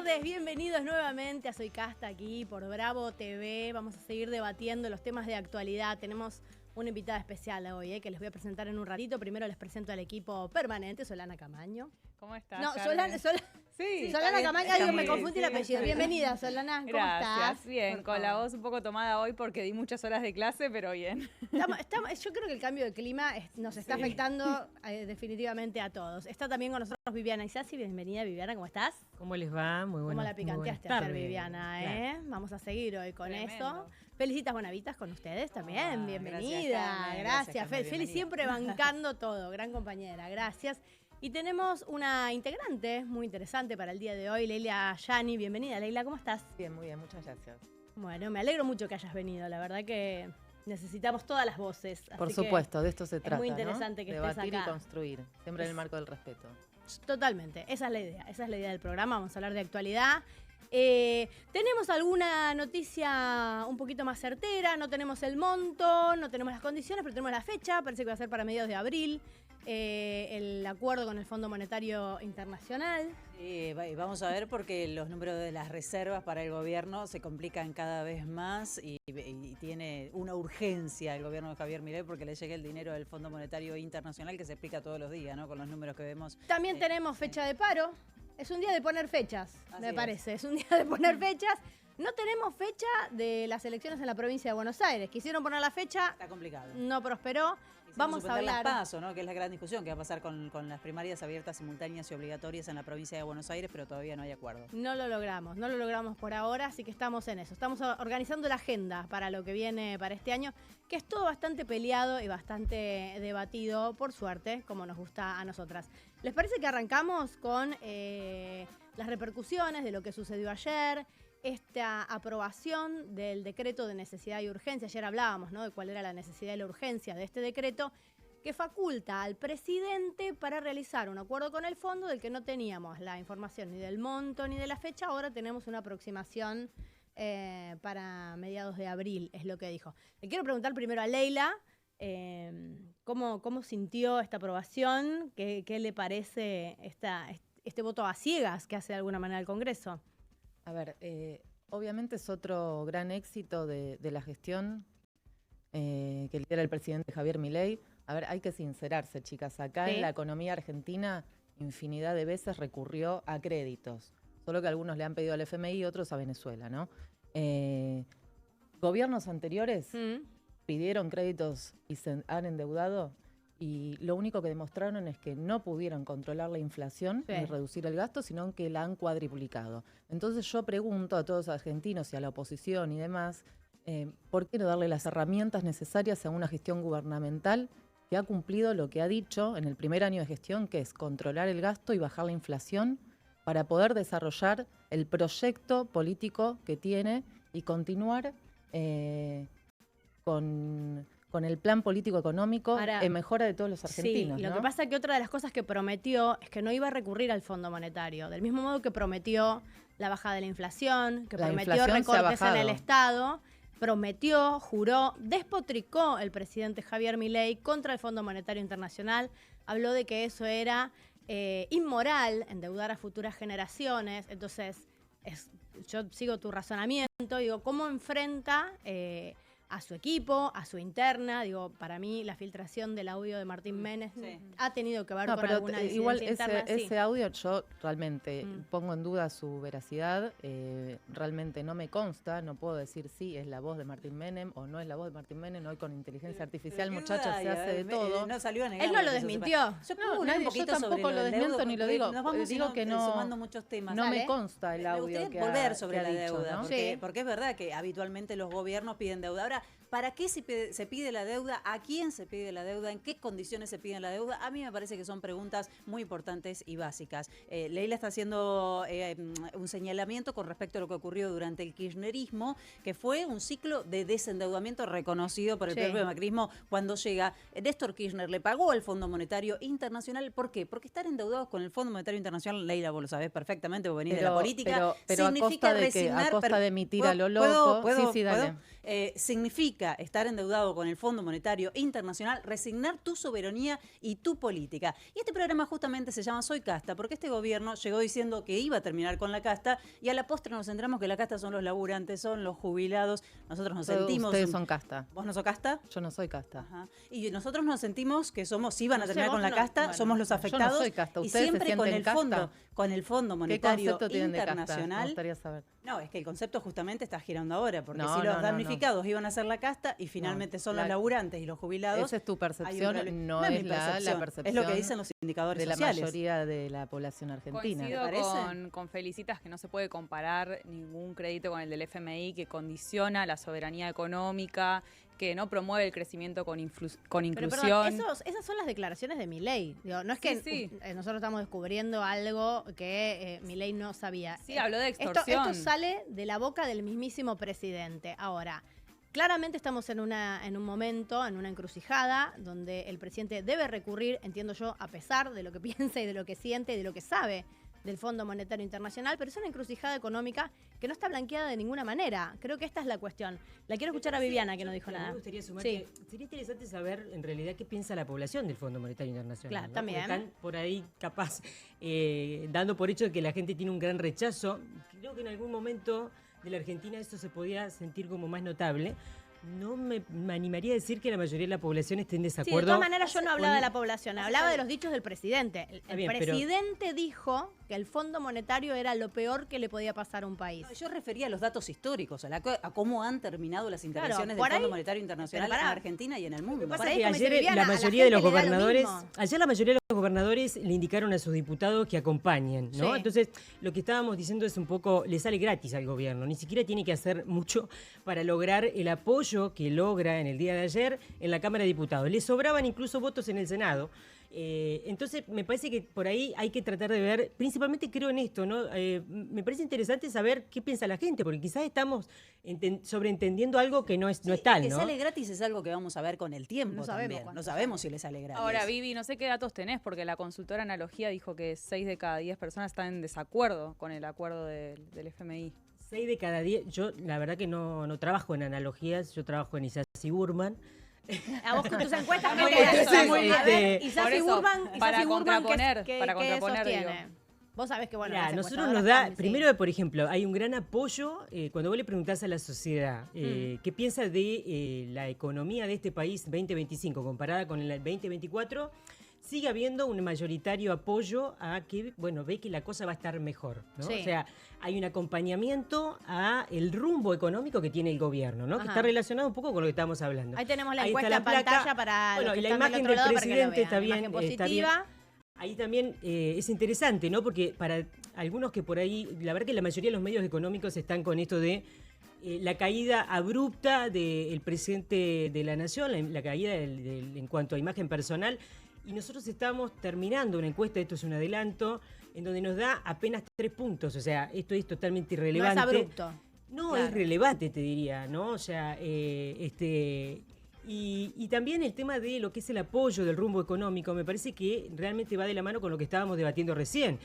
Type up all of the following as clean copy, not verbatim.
tardes, bienvenidos nuevamente a Soy Casta aquí por Bravo TV. Vamos a seguir debatiendo los temas de actualidad. Tenemos una invitada especial hoy, que les voy a presentar en un ratito. Primero les presento al equipo permanente, Solana Camaño. ¿Cómo estás? No, Sí, Solana Camaño, me confundí el apellido. Bienvenida, Solana, ¿cómo Gracias, estás? bien, con la voz un poco tomada hoy porque di muchas horas de clase, pero bien. Yo creo que el cambio de clima nos está afectando definitivamente a todos. Está también con nosotros Viviana Isasi. Bienvenida, Viviana, ¿cómo estás? ¿Cómo les va? Muy buenas. ¿Cómo la picanteaste ayer, Viviana? Claro. Vamos a seguir hoy con Tremendo. eso. Felicitas Bonavitas con ustedes también. Bienvenida. Gracias, Carmen, Feli siempre bancando todo. Gran compañera. Gracias. Y tenemos una integrante muy interesante para el día de hoy, Leila Yani. Bienvenida, Leila. ¿Cómo estás? Bien, muy bien, muchas gracias. Bueno, me alegro mucho que hayas venido. La verdad que necesitamos todas las voces. Por así que supuesto, de esto se trata, muy interesante, ¿no?, que estés debatir acá. y construir, siempre en el marco del respeto. Totalmente, esa es la idea. Esa es la idea del programa. Vamos a hablar de actualidad. Tenemos alguna noticia un poquito más certera. No tenemos el monto, no tenemos las condiciones, pero tenemos la fecha. Parece que va a ser para mediados de abril. El acuerdo con el Fondo Monetario Internacional. Vamos a ver porque los números de las reservas para el gobierno se complican cada vez más y tiene una urgencia el gobierno de Javier Milei porque le llega el dinero del Fondo Monetario Internacional que se explica todos los días, ¿no? Con los números que vemos. También tenemos fecha de paro. Es un día de poner fechas, Así me es. parece. Es un día de poner fechas. No tenemos fecha de las elecciones en la provincia de Buenos Aires. Quisieron poner la fecha, Está complicado. no prosperó. Vamos a suspender hablar. las PASO, ¿no? Que es la gran discusión que va a pasar con las primarias abiertas, simultáneas y obligatorias en la provincia de Buenos Aires, pero todavía no hay acuerdo. No lo logramos por ahora, así que estamos en eso. Estamos organizando la agenda para lo que viene para este año, que es todo bastante peleado y bastante debatido, por suerte, como nos gusta a nosotras. ¿Les parece que arrancamos con las repercusiones de lo que sucedió ayer? Esta aprobación del decreto de necesidad y urgencia, ayer hablábamos, ¿no?, de cuál era la necesidad y la urgencia de este decreto, que faculta al presidente para realizar un acuerdo con el fondo del que no teníamos la información ni del monto ni de la fecha. Ahora tenemos una aproximación para mediados de abril, es lo que dijo. Le quiero preguntar primero a Leila, ¿cómo sintió esta aprobación? ¿Qué le parece este voto a ciegas que hace de alguna manera el Congreso? A ver, obviamente es otro gran éxito de la gestión que lidera el presidente Javier Milei. A ver, hay que sincerarse, chicas. Acá Sí. en la economía argentina, infinidad de veces recurrió a créditos. Solo que algunos le han pedido al FMI y otros a Venezuela, ¿no? Gobiernos anteriores pidieron créditos y se han endeudado y lo único que demostraron es que no pudieron controlar la inflación Sí. ni reducir el gasto, sino que la han cuadriplicado. Entonces yo pregunto a todos los argentinos y a la oposición y demás, ¿por qué no darle las herramientas necesarias a una gestión gubernamental que ha cumplido lo que ha dicho en el primer año de gestión, que es controlar el gasto y bajar la inflación para poder desarrollar el proyecto político que tiene y continuar con el plan político-económico Ahora, en mejora de todos los argentinos? Sí, lo ¿no? que pasa es que otra de las cosas que prometió es que no iba a recurrir al Fondo Monetario, del mismo modo que prometió la bajada de la inflación, que La prometió inflación se ha recortes en el bajado. Estado, prometió, juró, despotricó el presidente Javier Milei contra el Fondo Monetario Internacional, habló de que eso era inmoral, endeudar a futuras generaciones. Entonces, yo sigo tu razonamiento, digo, ¿cómo enfrenta a su equipo, a su interna? Digo, para mí la filtración del audio de Martín Menem Sí. ha tenido que ver No, con pero alguna igual disidencia interna. Sí. ese audio yo realmente Mm. pongo en duda su veracidad, realmente no me consta, no puedo decir si es la voz de Martín Menem o no es la voz de Martín Menem. Hoy con inteligencia artificial, Pero qué muchachas, se duda, hace de todo. No salió a negar. Él no lo desmintió. Yo No, puedo poner un yo poquito tampoco sobre lo del desmiento deuda, ni lo porque digo. Nos vamos Digo que no, sumando muchos temas. no Dale. me consta el Me audio gustaría que volver ha, sobre que la ha dicho, deuda, ¿no? Sí. porque es verdad que habitualmente los gobiernos piden deuda. Ahora, ¿para qué se pide la deuda? ¿A quién se pide la deuda? ¿En qué condiciones se pide la deuda? A mí me parece que son preguntas muy importantes y básicas. Leila está haciendo un señalamiento con respecto a lo que ocurrió durante el kirchnerismo, que fue un ciclo de desendeudamiento reconocido por el Sí. propio macrismo cuando llega. Néstor Kirchner le pagó al Fondo Monetario Internacional. ¿Por qué? Porque estar endeudados con el Fondo Monetario Internacional, Leila, vos lo sabés perfectamente, vos venís de la política, pero a significa costa de que, a resignar... costa de emitir a lo ¿Puedo- loco. puedo- Sí, dale. puedo? significa estar endeudado con el Fondo Monetario Internacional, resignar tu soberanía y tu política. Y este programa justamente se llama Soy Casta, porque este gobierno llegó diciendo que iba a terminar con la casta y a la postre nos centramos que la casta son los laburantes, son los jubilados. Nosotros nos sentimos... Ustedes son casta. ¿Vos no sos casta? Yo no soy casta. Ajá. Y nosotros nos sentimos que somos, si van a No sé, terminar vos con la no- casta, bueno, somos los yo no afectados. soy casta. Y ¿Ustedes se siempre con sienten el casta? fondo, con el Fondo ¿Qué Monetario concepto tienen de casta? Me Internacional. gustaría saber. No, es que el concepto justamente está girando ahora, porque No, si los no, no, damnificados iban a hacer la casta y finalmente son los la- laburantes y los jubilados. Esa es tu hay un percepción, problema. no es mi es la percepción Es lo que dicen los indicadores de la sociales. mayoría de la población argentina. Coincido ¿te parece? con Felicitas que no se puede comparar ningún crédito con el del FMI que condiciona la soberanía económica, que no promueve el crecimiento con Pero inclusión. perdón, esas son las declaraciones de Milei. Digo, no es que Sí. nosotros estamos descubriendo algo que Milei no sabía. Sí, habló de Esto extorsión. sale de la boca del mismísimo presidente. Ahora, claramente estamos en un momento, en una encrucijada, donde el presidente debe recurrir, entiendo yo, a pesar de lo que piensa y de lo que siente y de lo que sabe del Fondo Monetario Internacional, pero es una encrucijada económica que no está blanqueada de ninguna manera. Creo que esta es la cuestión. La quiero escuchar a Viviana, que no dijo nada. Me gustaría sumar Sí. que sería interesante saber en realidad qué piensa la población del Fondo Monetario Internacional. Claro, ¿no? también. Porque están por ahí capaz dando por hecho de que la gente tiene un gran rechazo. Creo que en algún momento de la Argentina eso se podía sentir como más notable. No me animaría a decir que la mayoría de la población esté en Sí, de desacuerdo. todas maneras yo no hablaba con- de la población, hablaba de los dichos del presidente. El bien, pero- presidente dijo que el Fondo Monetario era lo peor que le podía pasar a un país. No, yo refería a los datos históricos, a cómo han terminado las intervenciones por del Fondo ahí- Monetario Internacional pero en pará. Argentina y en el mundo. Lo que pasa Por es ahí, que como dice ayer Viviana, la a la mayoría de los gente le da lo gobernadores, mismo. ayer la mayoría de los gobernadores le indicaron a sus diputados que acompañen, ¿no? Sí. Entonces, lo que estábamos diciendo es un poco, le sale gratis al gobierno, ni siquiera tiene que hacer mucho para lograr el apoyo que logra en el día de ayer en la Cámara de Diputados. Le sobraban incluso votos en el Senado. Entonces, me parece que por ahí hay que tratar de ver, principalmente creo en esto, ¿no? Me parece interesante saber qué piensa la gente, porque quizás estamos sobreentendiendo algo que no es tal, Que ¿no? sale gratis es algo que vamos a ver con el tiempo No sabemos también. cuánto No sabemos si le sale gratis. Ahora, Vivi, no sé qué datos tenés, porque la consultora Analogía dijo que 6 de cada 10 personas están en desacuerdo con el acuerdo del FMI. 6 de cada 10, yo la verdad que no trabajo en analogías, yo trabajo en Isasi Burman. A vos con tus encuestas Muy ¿qué bien, te está hacen? muy bien. A ver, Por Isasi eso, Burman, para Isasi Burman, contraponer, ¿qué para contraponer, sostiene? digo. Vos sabés que, bueno, Mirá, las nosotros encuestadoras nos da, están- sí. primero, por ejemplo, hay un gran apoyo cuando vos le preguntás a la sociedad qué piensa de la economía de este país 2025 comparada con el 2024, sigue habiendo un mayoritario apoyo a que, bueno, ve que la cosa va a estar mejor, ¿no? Sí. O sea, hay un acompañamiento a el rumbo económico que tiene el gobierno, ¿no? Que Ajá. está relacionado un poco con lo que estamos hablando. Ahí tenemos la Ahí está encuesta la en placa. pantalla para Bueno, los que y la están del imagen otro del lado para que lo presidente vean. está bien, Imagen está bien. positiva. Ahí también es interesante, ¿no? Porque para algunos que por ahí, la verdad que la mayoría de los medios económicos están con esto de la caída abrupta del presidente de la nación, la caída en cuanto a imagen personal. Y nosotros estamos terminando una encuesta, esto es un adelanto, en donde nos da apenas 3 puntos. O sea, esto es totalmente No irrelevante. es abrupto. No, Claro. es relevante, te diría, ¿no? O sea, y también el tema de lo que es el apoyo del rumbo económico, me parece que realmente va de la mano con lo que estábamos debatiendo recién.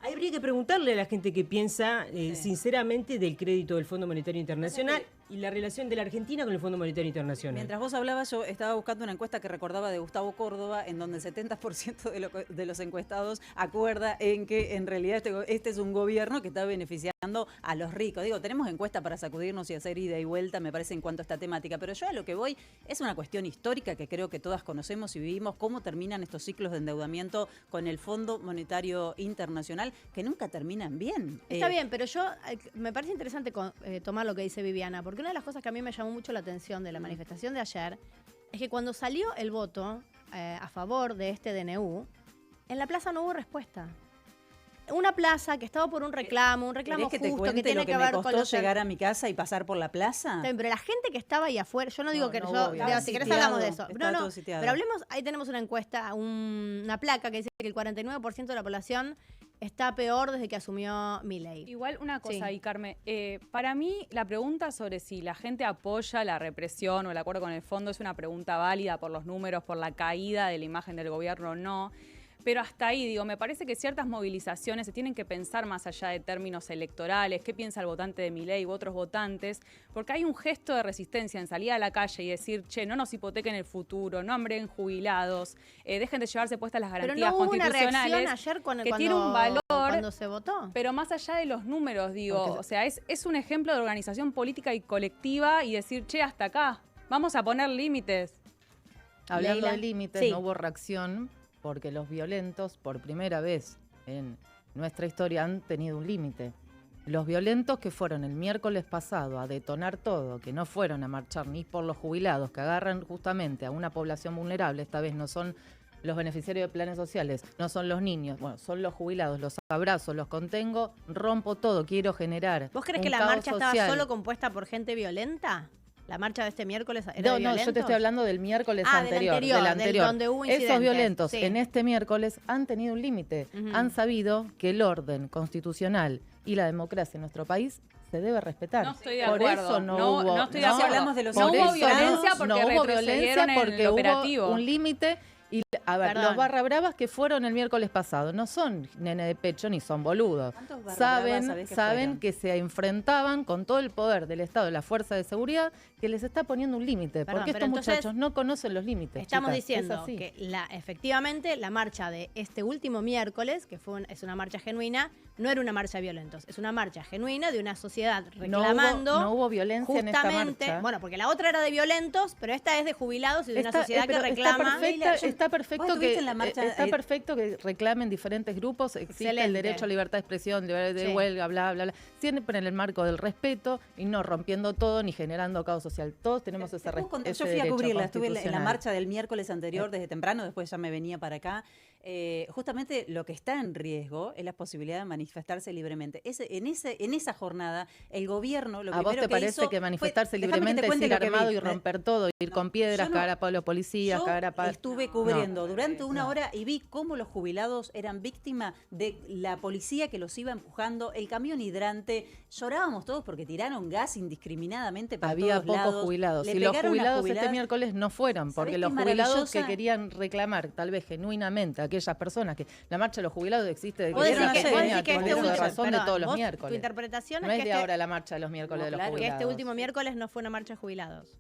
Habría que preguntarle a la gente qué piensa sinceramente del crédito del Fondo Monetario Internacional y la relación de la Argentina con el Fondo Monetario Internacional. Mientras vos hablabas, yo estaba buscando una encuesta que recordaba de Gustavo Córdoba, en donde el 70% de los encuestados acuerda en que en realidad este es un gobierno que está beneficiando a los ricos. Digo, tenemos encuesta para sacudirnos y hacer ida y vuelta, me parece, en cuanto a esta temática, pero yo a lo que voy es una cuestión histórica que creo que todas conocemos y vivimos, cómo terminan estos ciclos de endeudamiento con el Fondo Monetario Internacional, que nunca terminan bien. Está bien, pero yo me parece interesante tomar lo que dice Viviana, porque una de las cosas que a mí me llamó mucho la atención de la manifestación de ayer es que cuando salió el voto a favor de este DNU, en la plaza no hubo respuesta. Una plaza que estaba por un reclamo ¿Querés que te justo cuente que tiene lo que que me ver con costó los llegar a mi casa y pasar por la plaza? Está bien, pero la gente que estaba ahí afuera, yo no digo No, que no, yo, obvio. digo, si querés Estaba hablamos de eso. sitiado, estaba todo sitiado. Pero hablemos, ahí tenemos una encuesta, una placa que dice que el 49% de la población está peor desde que asumió Milei. Igual una cosa Sí. ahí, Carmen. Para mí, la pregunta sobre si la gente apoya la represión o el acuerdo con el fondo es una pregunta válida por los números, por la caída de la imagen del gobierno o no. Pero hasta ahí, digo, me parece que ciertas movilizaciones se tienen que pensar más allá de términos electorales, qué piensa el votante de Milei u otros votantes, porque hay un gesto de resistencia en salir a la calle y decir, che, no nos hipotequen el futuro, no hambren jubilados, dejen de llevarse puestas las garantías pero no hubo constitucionales. Una reacción ayer que tiene un valor cuando se votó. Pero más allá de los números, digo, o sea, es un ejemplo de organización política y colectiva y decir, che, hasta acá, vamos a poner límites. Hablando Leila. de límites, Sí. no hubo reacción porque los violentos, por primera vez en nuestra historia, han tenido un límite. Los violentos que fueron el miércoles pasado a detonar todo, que no fueron a marchar ni por los jubilados, que agarran justamente a una población vulnerable, esta vez no son los beneficiarios de planes sociales, no son los niños, bueno, son los jubilados, los abrazo, los contengo, rompo todo, quiero generar. ¿Vos crees un que la caos marcha estaba social. solo compuesta por gente violenta? ¿La marcha de este miércoles era de No, violentos? yo te estoy hablando del miércoles del anterior. anterior, donde hubo incidentes. Esos violentos Sí. en este miércoles han tenido un límite. Ujú. Han sabido que el orden constitucional y la democracia en nuestro país se debe respetar. No estoy de Por acuerdo. eso no, No- hubo. no estoy de acuerdo. Hablamos de los por No hubo eso violencia porque no hubo retrocedieron violencia en porque el operativo. hubo un límite. Y, a ver, Perdón. los barra bravas que fueron el miércoles pasado no son nene de pecho ni son boludos. ¿Cuántos barra bravas Saben, sabés que saben fueron? que se enfrentaban con todo el poder del Estado, de la fuerza de seguridad, que les está poniendo un límite. Perdón, Porque pero estos entonces muchachos no conocen los límites. Estamos chicas, es diciendo así. que efectivamente la marcha de este último miércoles, que es una marcha genuina, no era una marcha de violentos, es una marcha genuina de una sociedad reclamando no hubo violencia en esta justamente, marcha. bueno, porque la otra era de violentos, pero esta es de jubilados y de una sociedad que pero reclama. está perfecto ¿Vos estuviste que en la marcha? está perfecto que reclamen diferentes grupos. Existe el Excelente. derecho a libertad de expresión, de Sí. huelga, bla, bla, bla. Siempre en el marco del respeto y no rompiendo todo ni generando caos social. Todos tenemos ese Yo fui a derecho cubrirla, estuve en la constitucional. marcha del miércoles anterior desde temprano, después ya me venía para acá. Justamente lo que está en riesgo es la posibilidad de manifestarse libremente. En esa jornada, el gobierno lo ¿A vos primero te que parece hizo que manifestarse fue- déjame que te libremente es cuente ir lo que vi. armado y romper todo, ir con piedras, yo no- cagar a palo policías, Yo cagar a palo? estuve cubriendo durante una hora y vi cómo los jubilados eran víctimas de la policía que los iba empujando, el camión hidrante. Llorábamos todos porque tiraron gas indiscriminadamente para Había todos pocos lados. jubilados. Le Y los pegaron a jubilados jubiladas. este miércoles no fueron, porque ¿Sabés los qué jubilados que maravillosa? querían reclamar, tal vez genuinamente, a aquellas personas que la marcha de los jubilados existe de Vos que decís era que, una vos pequeña decís que este conexión de último, razón de perdón, todos los vos, tu miércoles. interpretación No es que de ahora la marcha de los miércoles No, de los claro. que jubilados. este último miércoles no fue una marcha de jubilados.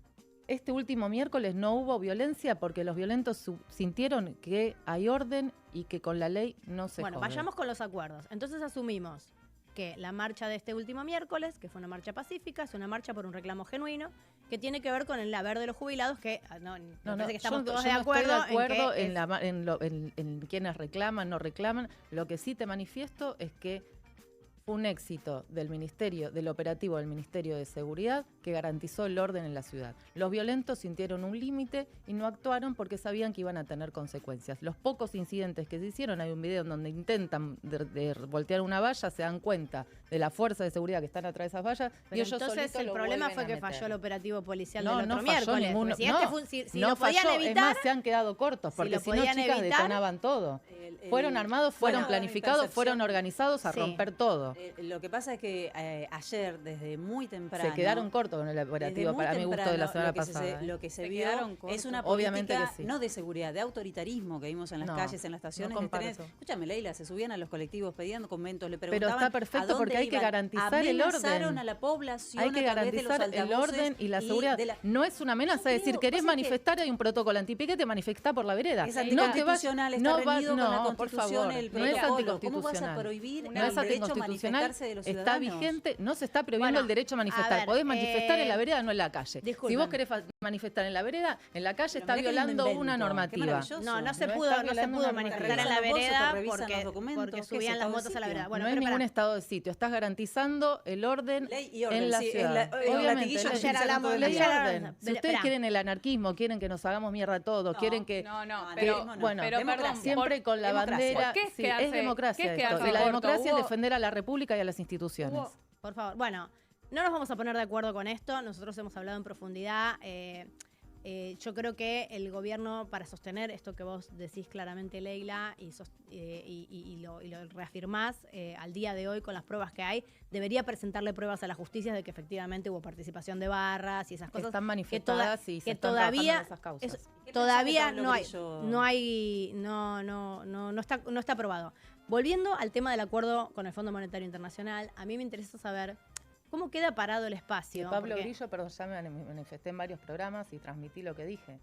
Este último miércoles no hubo violencia porque los violentos sintieron que hay orden y que con la ley no se Bueno, jode. vayamos con los acuerdos. Entonces asumimos que la marcha de este último miércoles, que fue una marcha pacífica, es una marcha por un reclamo genuino, que tiene que ver con el haber de los jubilados, que me parece que estamos todos de yo no estoy acuerdo, de acuerdo en que en quienes reclaman, no reclaman. Lo que sí te manifiesto es que fue un éxito del operativo del Ministerio de Seguridad que garantizó el orden en la ciudad. Los violentos sintieron un límite y no actuaron porque sabían que iban a tener consecuencias. Los pocos incidentes que se hicieron, hay un video en donde intentan de voltear una valla, se dan cuenta de la fuerza de seguridad que están atrás de esas vallas y Pero ellos entonces solitos el lo problema vuelven fue a que meter. falló el operativo policial No, del no otro falló miércoles. ninguno. Porque si, si No lo podían falló, evitar, es más, se han quedado cortos, si porque lo si no, podían chicas, evitar, detonaban todo. El- Fueron armados, fueron bueno, planificados, percepción. fueron organizados a Sí. romper todo. Lo que pasa es que ayer, desde muy temprano... Se quedaron cortos con el desde operativo, muy para mi gusto, de la temprano, semana lo que pasada. Lo que se Se vio quedaron cortos. es una Obviamente política, que sí. no de seguridad, de autoritarismo que vimos en las No, calles, en las estaciones no de trenes. comparto. Escúchame, Leila, se subían a los colectivos pidiendo comentos, le Pero preguntaban está perfecto a dónde porque hay que iban. garantizar el Amenazaron orden. a la población Hay que a través de los garantizar el altavoces orden y la seguridad. de la- No es una amenaza Yo decir, creo, querés vos sabés que- manifestar, hay un protocolo antipiquete, manifestá por la vereda. Es No te anticonstitucional, está reñido con la no, por Constitución, favor, el no es protocolo. ¿Cómo vas a anticonstitucional. prohibir No el es derecho a anticonstitucional, manifestarse de los está ciudadanos? vigente, no se está prohibiendo Bueno, el derecho a manifestar. a ver, Podés manifestar en la vereda, no en la calle. disculpen. Si vos querés manifestar en la vereda, en la calle Pero está mirá qué lindo violando invento, una qué normativa. maravilloso. No, no se No pudo, está no se violando pudo una manifestar normativa. en la Revisan los bolsos, vereda te revisan porque, los documentos, porque ¿qué es subían las estado de motos a la sitio? vereda. Bueno, No es pero ningún pará. estado de sitio, estás garantizando el orden, Ley y orden, en la sí, ciudad. el Obviamente, latiguillo ley- que ayer hablamos, ley y ayer orden. hablamos. Si ustedes Esperá. quieren el anarquismo, quieren que nos hagamos mierda todos, quieren que... No, No, pero, no, bueno, pero democracia. perdón, Siempre con la democracia. bandera... ¿Por qué es sí, quedarse- es democracia qué es esto. quedarse Y la corto? democracia Hubo- es defender a la República y a las instituciones. Hubo- Por favor, bueno, no nos vamos a poner de acuerdo con esto. Nosotros hemos hablado en profundidad. yo creo que el gobierno, para sostener esto que vos decís claramente, Leila, y lo reafirmás al día de hoy con las pruebas que hay, debería presentarle pruebas a la justicia de que efectivamente hubo participación de barras y esas cosas. Están manifestadas y se están todavía trabajando en esas causas. todavía Pablo no está aprobado. Volviendo al tema del acuerdo con el Fondo Monetario Internacional, a mí me interesa saber cómo queda parado el espacio. Pablo porque- Grillo, perdón, ya me manifesté en varios programas y transmití lo que dije.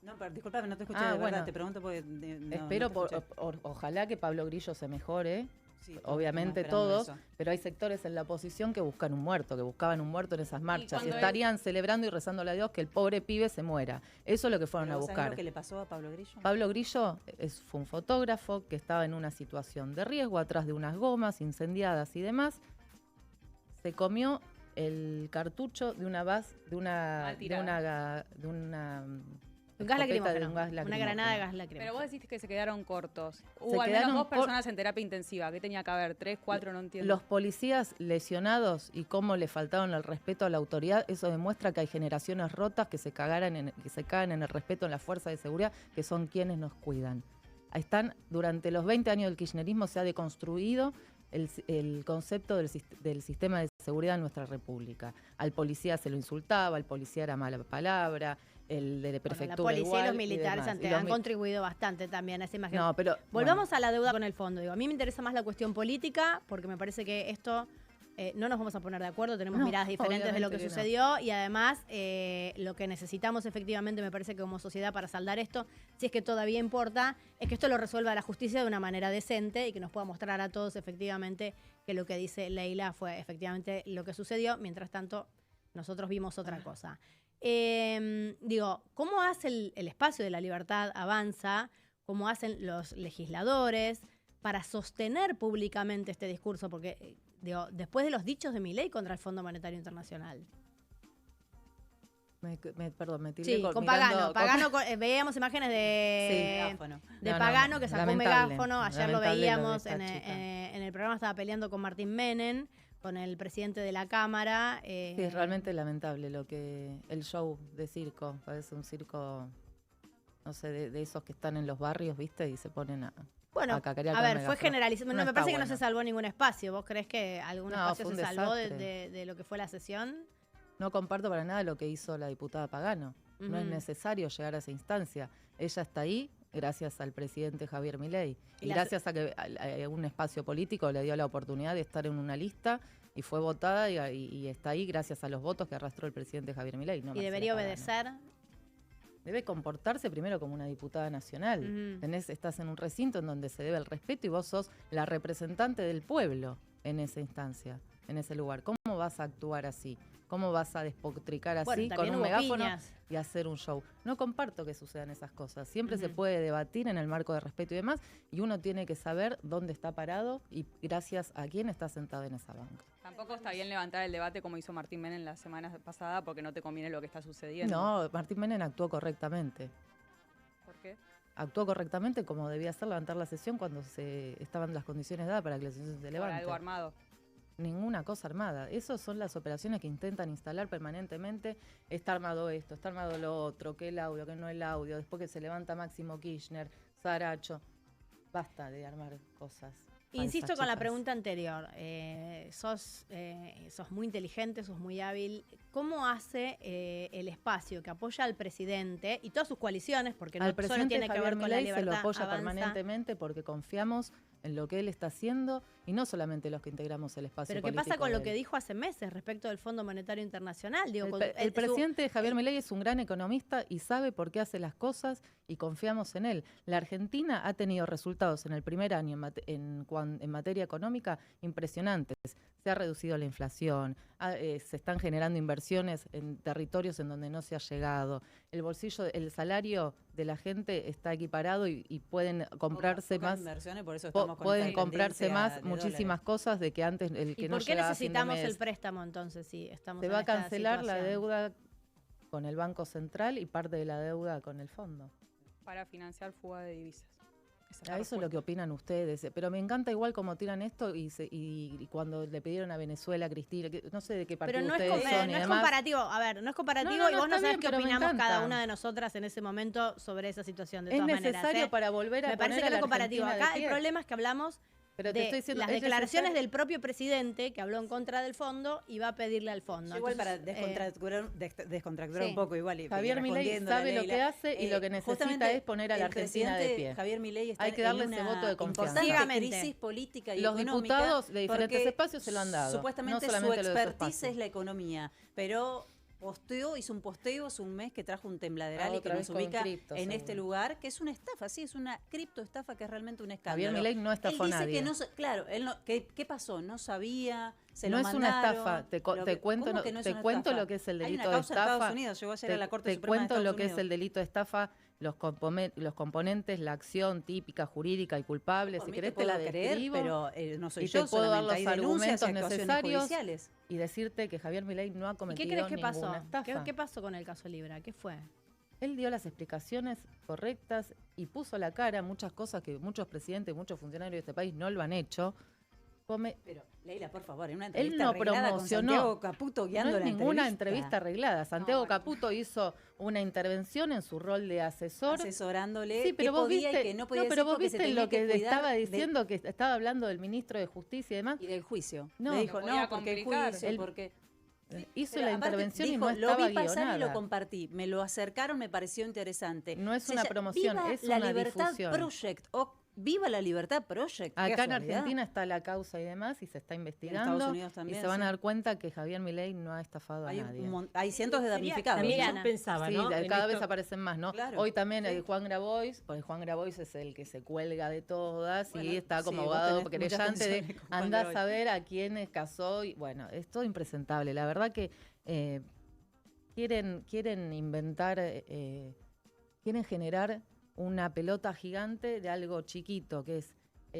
No, pero disculpame, no te escuché Ah, de verdad, bueno. te pregunto porque... no, Espero, no te escuché. ojalá que Pablo Grillo se mejore, Sí, todos obviamente estamos esperando todos, eso. pero hay sectores en la oposición que buscan un muerto, que buscaban un muerto en esas marchas y cuando estarían celebrando y rezándole a Dios que el pobre pibe se muera. Eso es lo que fueron ¿Pero a vos sabés buscar. lo que le pasó a Pablo Grillo? Pablo Grillo fue un fotógrafo que estaba en una situación de riesgo atrás de unas gomas incendiadas y demás. Se comió el cartucho de una Mal tirada. Un gas escopeta lacrimógeno, de un gas una lacrimógeno. granada de gas lacrimógeno. Pero vos decís que se quedaron cortos. Hubo al quedaron menos 2 cor- personas en terapia intensiva. ¿Qué tenía que haber? ¿3, 4? No entiendo. Los policías lesionados y cómo le faltaron el respeto a la autoridad, eso demuestra que hay generaciones rotas que se cagan en el respeto en la fuerza de seguridad, que son quienes nos cuidan. Ahí están, durante los 20 años del kirchnerismo se ha deconstruido el concepto del sistema de seguridad en nuestra república. Al policía se lo insultaba, al policía era mala palabra, el de Bueno, prefectura la policía igual, y los militares demás. han contribuido bastante también a esa imagen. No, pero Volvamos a la deuda con el fondo. Digo, a mí me interesa más la cuestión política, porque me parece que esto no nos vamos a poner de acuerdo, tenemos No, miradas diferentes de lo que obviamente que no. sucedió y además lo que necesitamos efectivamente, me parece que como sociedad para saldar esto, si es que todavía importa, es que esto lo resuelva la justicia de una manera decente y que nos pueda mostrar a todos efectivamente que lo que dice Leila fue efectivamente lo que sucedió. Mientras tanto, nosotros vimos otra cosa. Digo, ¿cómo hace el espacio de la libertad avanza? ¿Cómo hacen los legisladores para sostener públicamente este discurso? Porque, digo, después de los dichos de Milei contra el Fondo Monetario Internacional. Perdón, me tiré Sí, con mirando- Pagano. Veíamos imágenes de Megáfono. de No, Pagano que sacó un lamentable, megáfono. Ayer lo lamentable veíamos de esta chica. en el programa, estaba peleando con Martín Menem, con el presidente de la Cámara. Sí, es realmente lamentable el show de circo. Parece un circo, no sé, de esos que están en los barrios, ¿viste? Y se ponen Bueno, a cacarear a con ver, el fue megáfono. generalizado. No me está parece que no bueno. se salvó ningún espacio. ¿Vos creés que algún No, espacio fue se un salvó desastre. de lo que fue la sesión? No comparto para nada lo que hizo la diputada Pagano. No es Ujú. necesario llegar a esa instancia. Ella está ahí gracias al presidente Javier Milei. Y Y la- gracias a que a un espacio político le dio la oportunidad de estar en una lista y fue votada y está ahí gracias a los votos que arrastró el presidente Javier Milei. No Y Marcela debería Pagano. obedecer. Debe comportarse primero como una diputada nacional. Ujú. Estás en un recinto en donde se debe el respeto y vos sos la representante del pueblo en esa instancia, en ese lugar. ¿Cómo vas a actuar así? ¿Cómo vas a despotricar así Bueno, con también un hubo megáfono piñas. y hacer un show? No comparto que sucedan esas cosas. Siempre se Ujú. puede debatir en el marco de respeto y demás, y uno tiene que saber dónde está parado y gracias a quién está sentado en esa banca. Tampoco está bien levantar el debate como hizo Martín Menem la semana pasada porque no te conviene lo que está sucediendo. No, Martín Menem actuó correctamente. ¿Por qué? Actuó correctamente como debía ser levantar la sesión cuando estaban las condiciones dadas para que la sesión se Por levante. algo armado. Ninguna cosa armada. Esas son las operaciones que intentan instalar permanentemente. Está armado esto, está armado lo otro, que el audio, que no el audio. Después que se levanta Máximo Kirchner, Saracho. Basta de armar cosas. Insisto falsas, con la chicas. pregunta anterior. Sos muy inteligente, sos muy hábil. ¿Cómo hace el espacio que apoya al presidente y todas sus coaliciones? Porque no Al solo presidente tiene que Javier ver con la Milei se lo libertad apoya avanza. permanentemente porque confiamos en lo que él está haciendo y no solamente los que integramos el espacio Pero ¿qué político pasa con de lo él. que dijo hace meses respecto del Fondo Monetario Internacional? Digo, El presidente Javier Milei es un gran economista y sabe por qué hace las cosas y confiamos en él. La Argentina ha tenido resultados en el primer año en materia económica impresionantes. Se ha reducido la inflación, se están generando inversiones en territorios en donde no se ha llegado. El salario de la gente está equiparado y pueden comprarse Pocas más. inversiones, por eso estamos con Pueden esta comprarse tendencia más de muchísimas dólares. cosas de que antes el que ¿Y no por qué llegaba a fin de necesitamos mes. el préstamo entonces si estamos Se en va a esta cancelar la situación? deuda con el Banco Central y parte de la deuda con el fondo. Para financiar fuga de divisas. Esa es la A eso es lo que opinan ustedes, pero me encanta igual como tiran esto y cuando le pidieron a Venezuela, Cristina, no sé de qué partido Pero no ustedes son y es demás. comparativo. A ver, no es comparativo No, y vos no está sabés bien, qué pero me opinamos cada encanta. una de nosotras en ese momento sobre esa situación. De Es todas necesario maneras, para volver a me parece poner que a no la es comparativo. Argentina de Acá el pie. problema es que hablamos Pero te de estoy diciendo, las es declaraciones necesario. del propio presidente que habló en contra del fondo y va a pedirle al fondo. Yo igual Entonces, para descontracturar sí. un poco igual. Javier Milei respondiéndole a sabe lo Leila, que hace y lo que necesita justamente es poner a la el Argentina de presidente pie. Javier Milei está Hay que darle en ese una voto de confianza. importante Ciegamente. crisis política y Los económica. diputados de diferentes porque espacios se lo han dado, Supuestamente no su solamente los de su expertise espacio. es la economía, pero hizo un posteo hace un mes que trajo un tembladeral y que Otra nos vez con ubica cripto, en seguro. este lugar, que es una estafa, sí, es una criptoestafa que es realmente un escándalo. Javier Milei no estafó Él a dice nadie. que no, claro, él no, ¿qué pasó? No sabía, se No lo es una mandaron. estafa, te ¿Cómo cuento, que no es te una cuento estafa? lo que es el Hay delito una de causa en estafa. Estados Unidos, llegó ayer a la Corte Te Suprema de cuento Estados lo que es Unidos. el delito de estafa, los componentes, la acción típica, jurídica y culpable. Por Si mí querés te te la puedo creer, describo pero no soy y yo, te puedo dar solamente los hay denuncias y argumentos actuaciones necesarios judiciales. y decirte que Javier Milei no ha ¿Y cometido qué crees que ninguna pasó? estafa. ¿Qué pasó con el caso Libra? ¿Qué fue? Él dio las explicaciones correctas y puso la cara muchas cosas que muchos presidentes, muchos funcionarios de este país no lo han hecho. Pero, Leila, por favor, en una Él entrevista no arreglada con promocionó. Santiago Caputo guiando No es la ninguna entrevista arreglada. Santiago No, bueno. Caputo hizo una intervención en su rol de asesor. asesorándole Sí, pero qué vos podía viste, y qué no podía pero decir vos porque se viste tenía lo que cuidar estaba del- diciendo, que estaba hablando del ministro de Justicia y demás. y del juicio. No. Le dijo, Lo podía no, porque el complicar. juicio, Él- porque... Hizo Pero la aparte intervención y dijo, no lo estaba vi pasar y lo guionada. compartí. Me lo acercaron, me pareció interesante. No es una promoción, Viva es la una Libertad difusión. Project. Viva la Libertad Project. qué Acá en casualidad. Argentina está la causa y demás y se está investigando. Estados Unidos también, y se van sí. a dar cuenta que Javier Milei no ha estafado Hay, a nadie. hay cientos de damnificados. También Liliana. yo pensaba, Sí, ¿no? cada En vez esto- aparecen más, ¿no? Claro. Hoy también Juan Grabois, porque Juan Grabois es el que se cuelga de todas Bueno, y está como sí, vos abogado tenés muchas querellante de tensiones con Juan anda a Grabois. saber a quiénes casó. Y, bueno, es todo impresentable. La verdad que quieren inventar, quieren generar una pelota gigante de algo chiquito, que es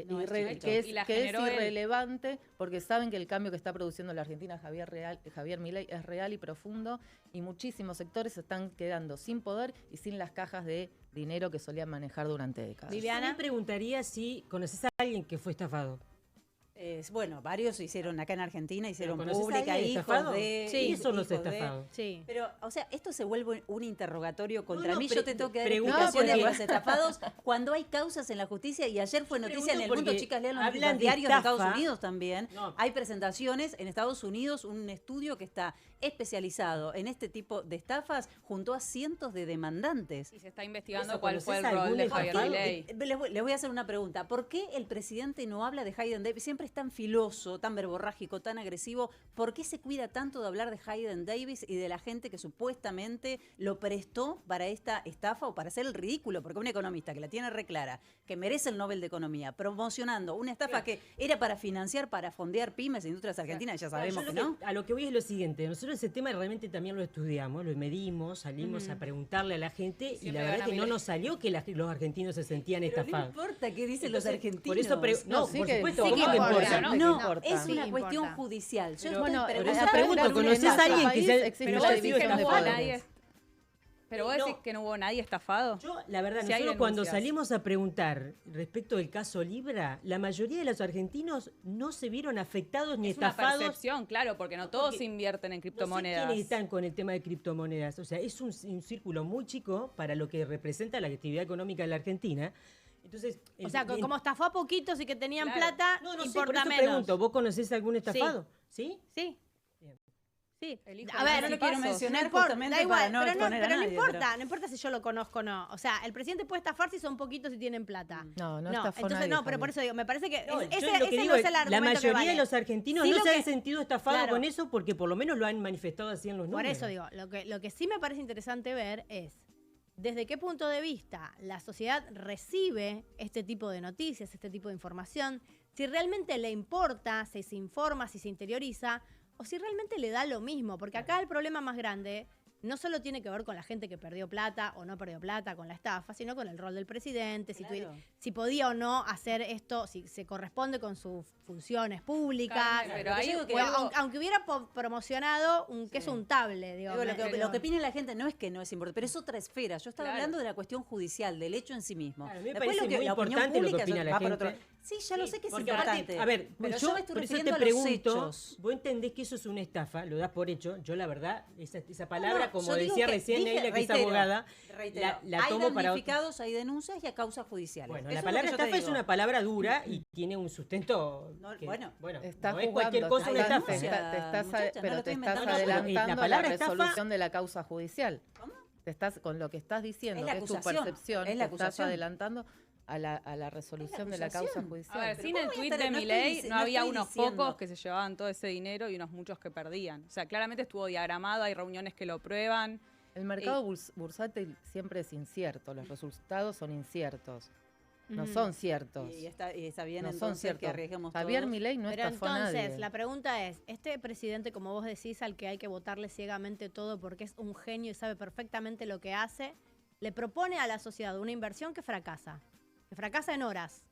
No, es chiquito. Y la que es generó él. irrelevante, porque saben que el cambio que está produciendo la Argentina Javier Milei es real y profundo, y muchísimos sectores se están quedando sin poder y sin las cajas de dinero que solían manejar durante décadas. Viviana. Yo me preguntaría si conoces a alguien que fue estafado. Bueno, varios hicieron acá en Argentina, hicieron ¿Conoces a pública alguien hijos estafado? de... Sí, eso no se hijos de- estafado. Sí. Pero, o sea, esto se vuelve un interrogatorio contra No, mí. pre- Yo te tengo que dar pregunto explicaciones porque- a los estafados cuando hay causas en la justicia. Y ayer fue noticia en el pregunto mundo, porque chicas, lean los hablan de diarios de estafa. Estados Unidos también. No. Hay presentaciones en Estados Unidos, un estudio que está especializado en este tipo de estafas junto a cientos de demandantes. Y se está investigando Eso, cuál fue el ¿conoces rol de algún Javier estafado? Milei. Les voy a hacer una pregunta. ¿Por qué el presidente no habla de Hayden Davis? Siempre es tan filoso, tan verborrágico, tan agresivo. ¿Por qué se cuida tanto de hablar de Hayden Davis y de la gente que supuestamente lo prestó para esta estafa o para hacer el ridículo? Porque un economista que la tiene re clara, que merece el Nobel de Economía, promocionando una estafa que era para financiar, para fondear pymes e industrias argentinas, ya sabemos Yo que lo no. a lo que voy es lo siguiente, nosotros ese tema realmente también lo estudiamos, lo medimos, salimos a preguntarle a la gente y Siempre la verdad gana que no Milei. nos salió que los argentinos se sentían Pero no estafados. importa qué dicen los Entonces, argentinos. por eso no, sí por que- supuesto, sí ¿cómo que que importa, importa? ¿no? No, importa. es Sí una importa. cuestión judicial. Yo Pero, estoy bueno, pero preguntando esa pregunta, por una ¿conoces a estafa. alguien que se existe Pero no vos haya decís sido que no hubo estafado? nadie. Pero vos No. decís que no hubo nadie estafado. Yo, la verdad, Si hay nosotros cuando denuncias. salimos a preguntar respecto del caso Libra, la mayoría de los argentinos no se vieron afectados ni Es una estafados. percepción, claro, porque no No, todos porque invierten en No sé criptomonedas. quiénes están con el tema de criptomonedas. O sea, es un círculo muy chico para lo que representa la actividad económica de la Argentina. Entonces, O sea, como estafó a poquitos y que tenían Claro. plata, no sé, por importa eso menos. pregunto, ¿vos conocés algún estafado? ¿Sí? Sí. Bien. Sí. El hijo A de ver, Nancy no lo quiero Pasos. mencionar no importa, justamente da igual, para no pero exponer a pero no nadie, importa, pero- no importa si yo lo conozco o no. O sea, el presidente puede estafar si son poquitos y tienen plata. No estafó entonces nadie, no, pero por Javier. eso digo, me parece que No, yo ese lo que ese digo no es es, el la argumento que mayoría vale. de los argentinos Sí, no lo se han que- sentido estafados claro. con eso porque por lo menos lo han manifestado así en los Por números. eso digo, lo que sí me parece interesante ver es desde qué punto de vista la sociedad recibe este tipo de noticias, este tipo de información, si realmente le importa, si se informa, si se interioriza, o si realmente le da lo mismo. Porque acá el problema más grande no solo tiene que ver con la gente que perdió plata o no perdió plata con la estafa, sino con el rol del presidente, Claro. si podía o no hacer esto, si se corresponde con sus funciones públicas. Carmen, pero Lo que ahí yo digo que Bueno, algo- aunque hubiera promocionado un queso untable, digo. Digo, lo que opine la gente no es que no es importante, pero es otra esfera. Yo estaba Claro. hablando de la cuestión judicial, del hecho en sí mismo. Claro, a mí me Después parece muy la opinión importante lo que pública opina la va por otro- gente. Sí, ya lo sé que es Porque aparte, importante. a ver, pero yo yo me estoy por eso te refiriendo a los pregunto, hechos. vos entendés que eso es una estafa, lo das por hecho. Yo la verdad, esa palabra, No, como yo digo decía que recién dije, Neila, que es reitero, abogada, reitero, la hay tomo para otro. damnificados, hay denuncias y hay causas judiciales. Bueno, Eso la es lo palabra que yo te estafa es digo. una palabra dura y tiene un sustento. No, que, bueno, Está no es jugando, cualquier cosa te una estás- estafa. denuncia. Muchacha, no lo pero estoy te estás inventando. No, no, pero adelantando la la palabra estafa- resolución de la causa judicial. ¿Cómo? Te estás, con lo que estás diciendo, Es la que es tu acusación, percepción, es la te estás acusación. adelantando a la resolución de la causa acusación. judicial. A ver, Pero sin ¿cómo el voy a tuit estar- de no estoy Milei dici- no no había estoy unos diciendo- pocos que se llevaban todo ese dinero y unos muchos que perdían. O sea, claramente estuvo diagramado, hay reuniones que lo prueban. El mercado bursátil siempre es incierto, los resultados son inciertos, no son ciertos. Y está bien No son entonces ciertos. que arriesguemos Javier todos. Milei no Pero estafó a entonces, nadie. la pregunta es, este presidente, como vos decís, al que hay que votarle ciegamente todo porque es un genio y sabe perfectamente lo que hace, le propone a la sociedad una inversión que fracasa en horas.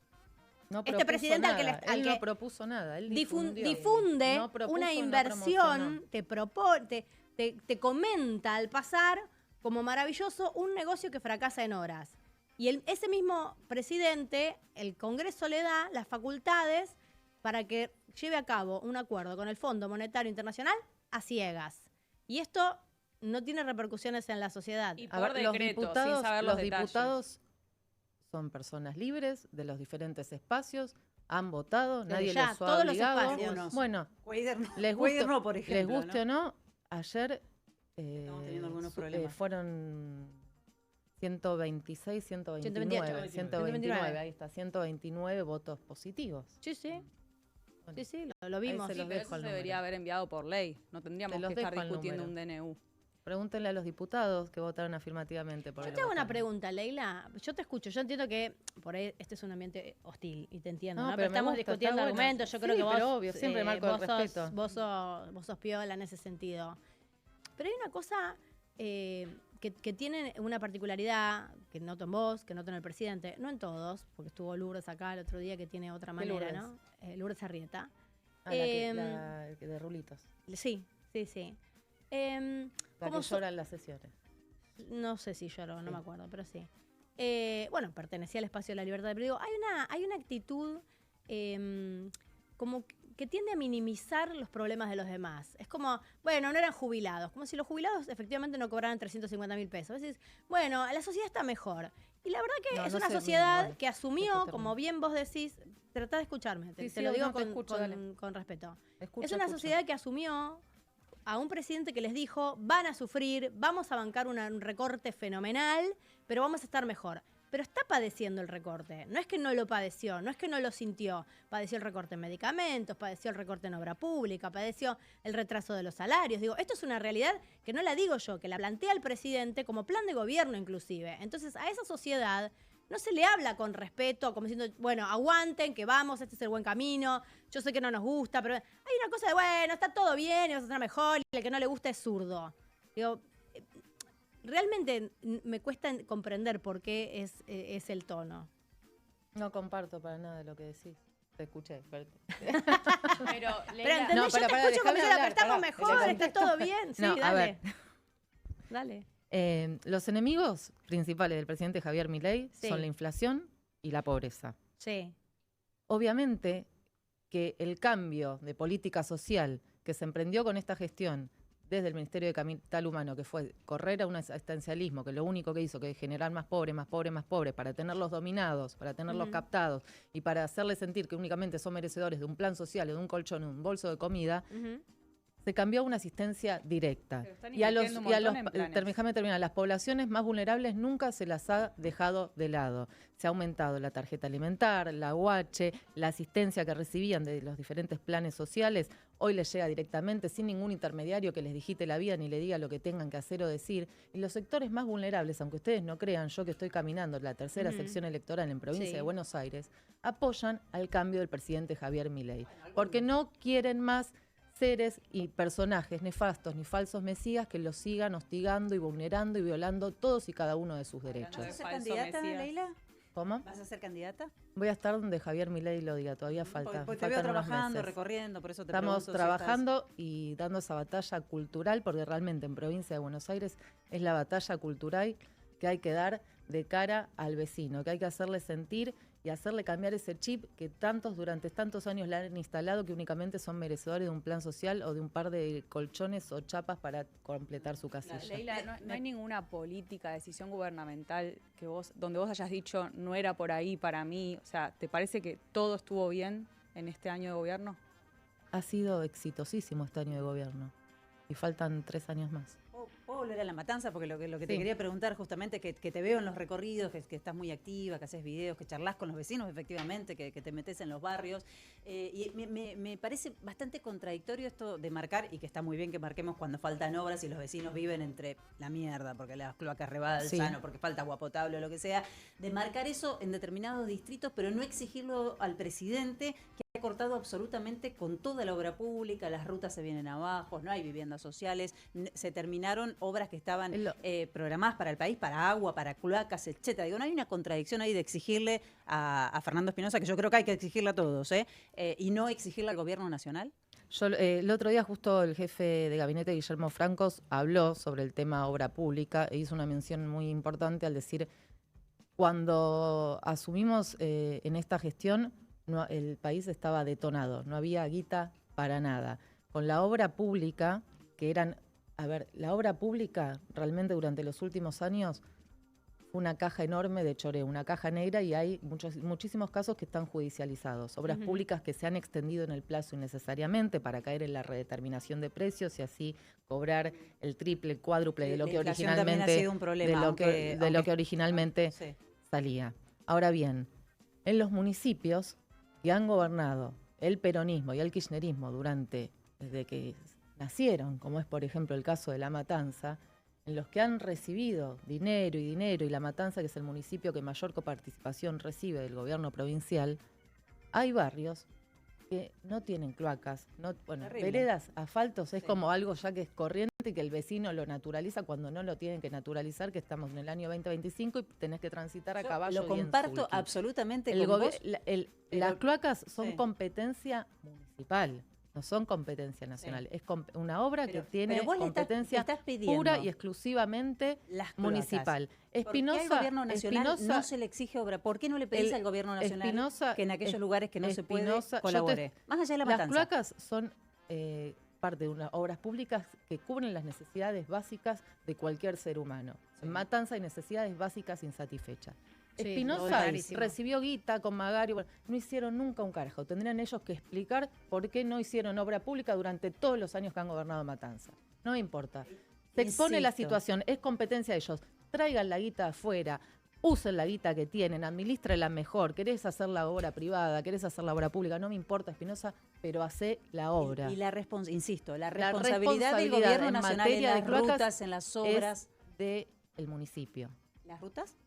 No este propuso presidente al que nada, al él que no propuso nada, él difundió. difunde No propuso, una no inversión, promocionó. te comenta al pasar como maravilloso un negocio que fracasa en horas. Y ese mismo presidente, el Congreso le da las facultades para que lleve a cabo un acuerdo con el Fondo Monetario Internacional a ciegas. Y esto no tiene repercusiones en la sociedad. Y A por ver, los decreto, diputados, sin saber los los detalles. diputados son personas libres de los diferentes espacios, han votado, Desde nadie ya, los ha todos los obligado. espacios. Algunos. Bueno, Guaider no, les Guaider guste, no, por ejemplo. les guste ¿no? o no, ayer Estamos teniendo algunos problemas. fueron 126, 128. 129, ahí está, 129 votos positivos. Sí, sí. Bueno, Sí, sí, lo vimos. se Sí, los pero dejo eso el se debería número. haber enviado por ley. No tendríamos Te los que estar dejo el discutiendo un número. DNU. Pregúntenle a los diputados que votaron afirmativamente por Yo el te hago una votaron. pregunta, Leila. Yo te escucho. Yo entiendo que por ahí este es un ambiente hostil y te entiendo, No, ¿no? pero Pero me estamos gusta, discutiendo está bueno. argumentos. Yo Sí, creo que vos. pero obvio, siempre marco el vos sos- respeto. vos sos piola en ese sentido. Pero hay una cosa que tiene una particularidad que noto en vos, que noto en el presidente, no en todos, porque estuvo Lourdes acá el otro día que tiene otra manera, Lourdes? ¿no? Lourdes Arrieta. Ah, la de rulitos. Sí, sí, sí. La ¿Cómo que so- llora en las sesiones. No sé si lloró, no Sí. me acuerdo, pero sí. Bueno, pertenecía al espacio de la libertad, pero digo, hay una actitud como que tiende a minimizar los problemas de los demás. Es como, bueno, no eran jubilados, como si los jubilados efectivamente no cobraran 350.000 pesos. Decís, bueno, la sociedad está mejor. Y la verdad que No, es no una sé, sociedad bueno, que asumió, después como termino. bien vos decís, tratá de escucharme, te Sí, lo sí, digo no, te escucho, dale. con respeto. Escucho, Es una escucho. sociedad que asumió a un presidente que les dijo, van a sufrir, vamos a bancar un recorte fenomenal, pero vamos a estar mejor. Pero está padeciendo el recorte. No es que no lo padeció, no es que no lo sintió. Padeció el recorte en medicamentos, padeció el recorte en obra pública, padeció el retraso de los salarios. Digo, esto es una realidad que no la digo yo, que la plantea el presidente como plan de gobierno inclusive. Entonces, a esa sociedad no se le habla con respeto, como diciendo, bueno, aguanten, que vamos, este es el buen camino, yo sé que no nos gusta, pero hay una cosa de, bueno, está todo bien y vas a estar mejor, y el que no le gusta es zurdo. Digo, realmente me cuesta comprender por qué es el tono. No comparto para nada lo que decís. Te escuché. Pero, Pero Leila, ¿entendés? No, Yo pará, te pará, escucho como déjame diciendo, pero hablar, estamos pará, mejor, te está todo bien. Sí, No, a dale. ver. Dale. Los enemigos principales del presidente Javier Milei Sí. son la inflación y la pobreza. Sí. Obviamente que el cambio de política social que se emprendió con esta gestión desde el Ministerio de Capital Humano, que fue correr a un asistencialismo, que lo único que hizo que generar más pobres, más pobres, más pobres, para tenerlos dominados, para tenerlos Ujú. captados y para hacerles sentir que únicamente son merecedores de un plan social, de un colchón, de un bolso de comida, Ujú. se cambió a una asistencia directa. Pero están Y a los, invirtiendo un y a montón los en planes. déjame terminar, las poblaciones más vulnerables nunca se las ha dejado de lado. Se ha aumentado la tarjeta alimentar, la UH, la asistencia que recibían de los diferentes planes sociales, hoy les llega directamente sin ningún intermediario que les digite la vida ni le diga lo que tengan que hacer o decir. Y los sectores más vulnerables, aunque ustedes no crean, yo que estoy caminando la tercera Ujú. sección electoral en provincia Sí. de Buenos Aires, apoyan al cambio del presidente Javier Milei, porque no quieren más seres y personajes nefastos ni falsos mesías que los sigan hostigando y vulnerando y violando todos y cada uno de sus derechos. ¿Vas a ser Falso candidata, Mesías. Leila? ¿Cómo? ¿Vas a ser candidata? Voy a estar donde Javier Milei lo diga, todavía falta. Porque te veo faltan unos trabajando, meses. recorriendo, por eso te Estamos pregunto si trabajando y dando esa batalla cultural, porque realmente en provincia de Buenos Aires es la batalla cultural que hay que dar de cara al vecino, que hay que hacerle sentir y hacerle cambiar ese chip que durante tantos años le han instalado, que únicamente son merecedores de un plan social o de un par de colchones o chapas para completar su casilla. Leila, no hay ninguna política, decisión gubernamental donde vos hayas dicho no era por ahí para mí. O sea, ¿te parece que todo estuvo bien en este año de gobierno? Ha sido exitosísimo este año de gobierno y faltan 3 años más. ¿Puedo volver a La Matanza? Porque lo que te Sí. quería preguntar justamente, que te veo en los recorridos, que estás muy activa, que haces videos, que charlas con los vecinos, efectivamente, que te metes en los barrios. Y me parece bastante contradictorio esto de marcar, y que está muy bien que marquemos cuando faltan obras y los vecinos viven entre la mierda, porque las cloacas rebalsan, o porque falta agua potable o lo que sea, de marcar eso en determinados distritos, pero no exigirlo al presidente, que ha cortado absolutamente con toda la obra pública, las rutas se vienen abajo, no hay viviendas sociales, se terminaron obras que estaban programadas para el país, para agua, para cloacas, etcétera. Digo, no hay una contradicción ahí de exigirle a Fernando Espinosa, que yo creo que hay que exigirle a todos, y no exigirle al gobierno nacional. El otro día justo el jefe de gabinete, Guillermo Francos, habló sobre el tema obra pública e hizo una mención muy importante al decir, cuando asumimos en esta gestión, el país estaba detonado, no había guita para nada. Con la obra pública, la obra pública realmente durante los últimos años fue una caja enorme de choreo, una caja negra, y hay muchísimos casos que están judicializados. Obras públicas que se han extendido en el plazo innecesariamente para caer en la redeterminación de precios y así cobrar el triple, el cuádruple de lo que originalmente salía. Ahora bien, en los municipios que han gobernado el peronismo y el kirchnerismo desde que nacieron, como es por ejemplo el caso de La Matanza, en los que han recibido dinero, y La Matanza, que es el municipio que mayor coparticipación recibe del gobierno provincial, hay barrios que no tienen cloacas, veredas, asfaltos, es como algo ya que es corriente y que el vecino lo naturaliza cuando no lo tienen que naturalizar, que estamos en el año 2025 y tenés que transitar a caballo. Lo comparto absolutamente con vos. Las cloacas son competencia municipal. No son competencia nacional, es una obra que tiene competencia pura y exclusivamente municipal. ¿Por qué al gobierno nacional no se le exige obra? ¿Por qué no le pedís al gobierno nacional que en aquellos lugares que no se puede colabore? Más allá de La Matanza. Las cloacas son parte de unas obras públicas que cubren las necesidades básicas de cualquier ser humano. En Matanza hay necesidades básicas insatisfechas. Espinosa recibió guita con Magari, no hicieron nunca un carajo. Tendrían ellos que explicar por qué no hicieron obra pública durante todos los años que han gobernado Matanza. No me importa. Se expone la situación, es competencia de ellos. Traigan la guita afuera, usen la guita que tienen, administrenla mejor. Querés hacer la obra privada, querés hacer la obra pública, no me importa, Espinosa, pero hacé la obra. Y la responsabilidad del gobierno nacional en las rutas, en las obras. Es del municipio. ¿Las rutas?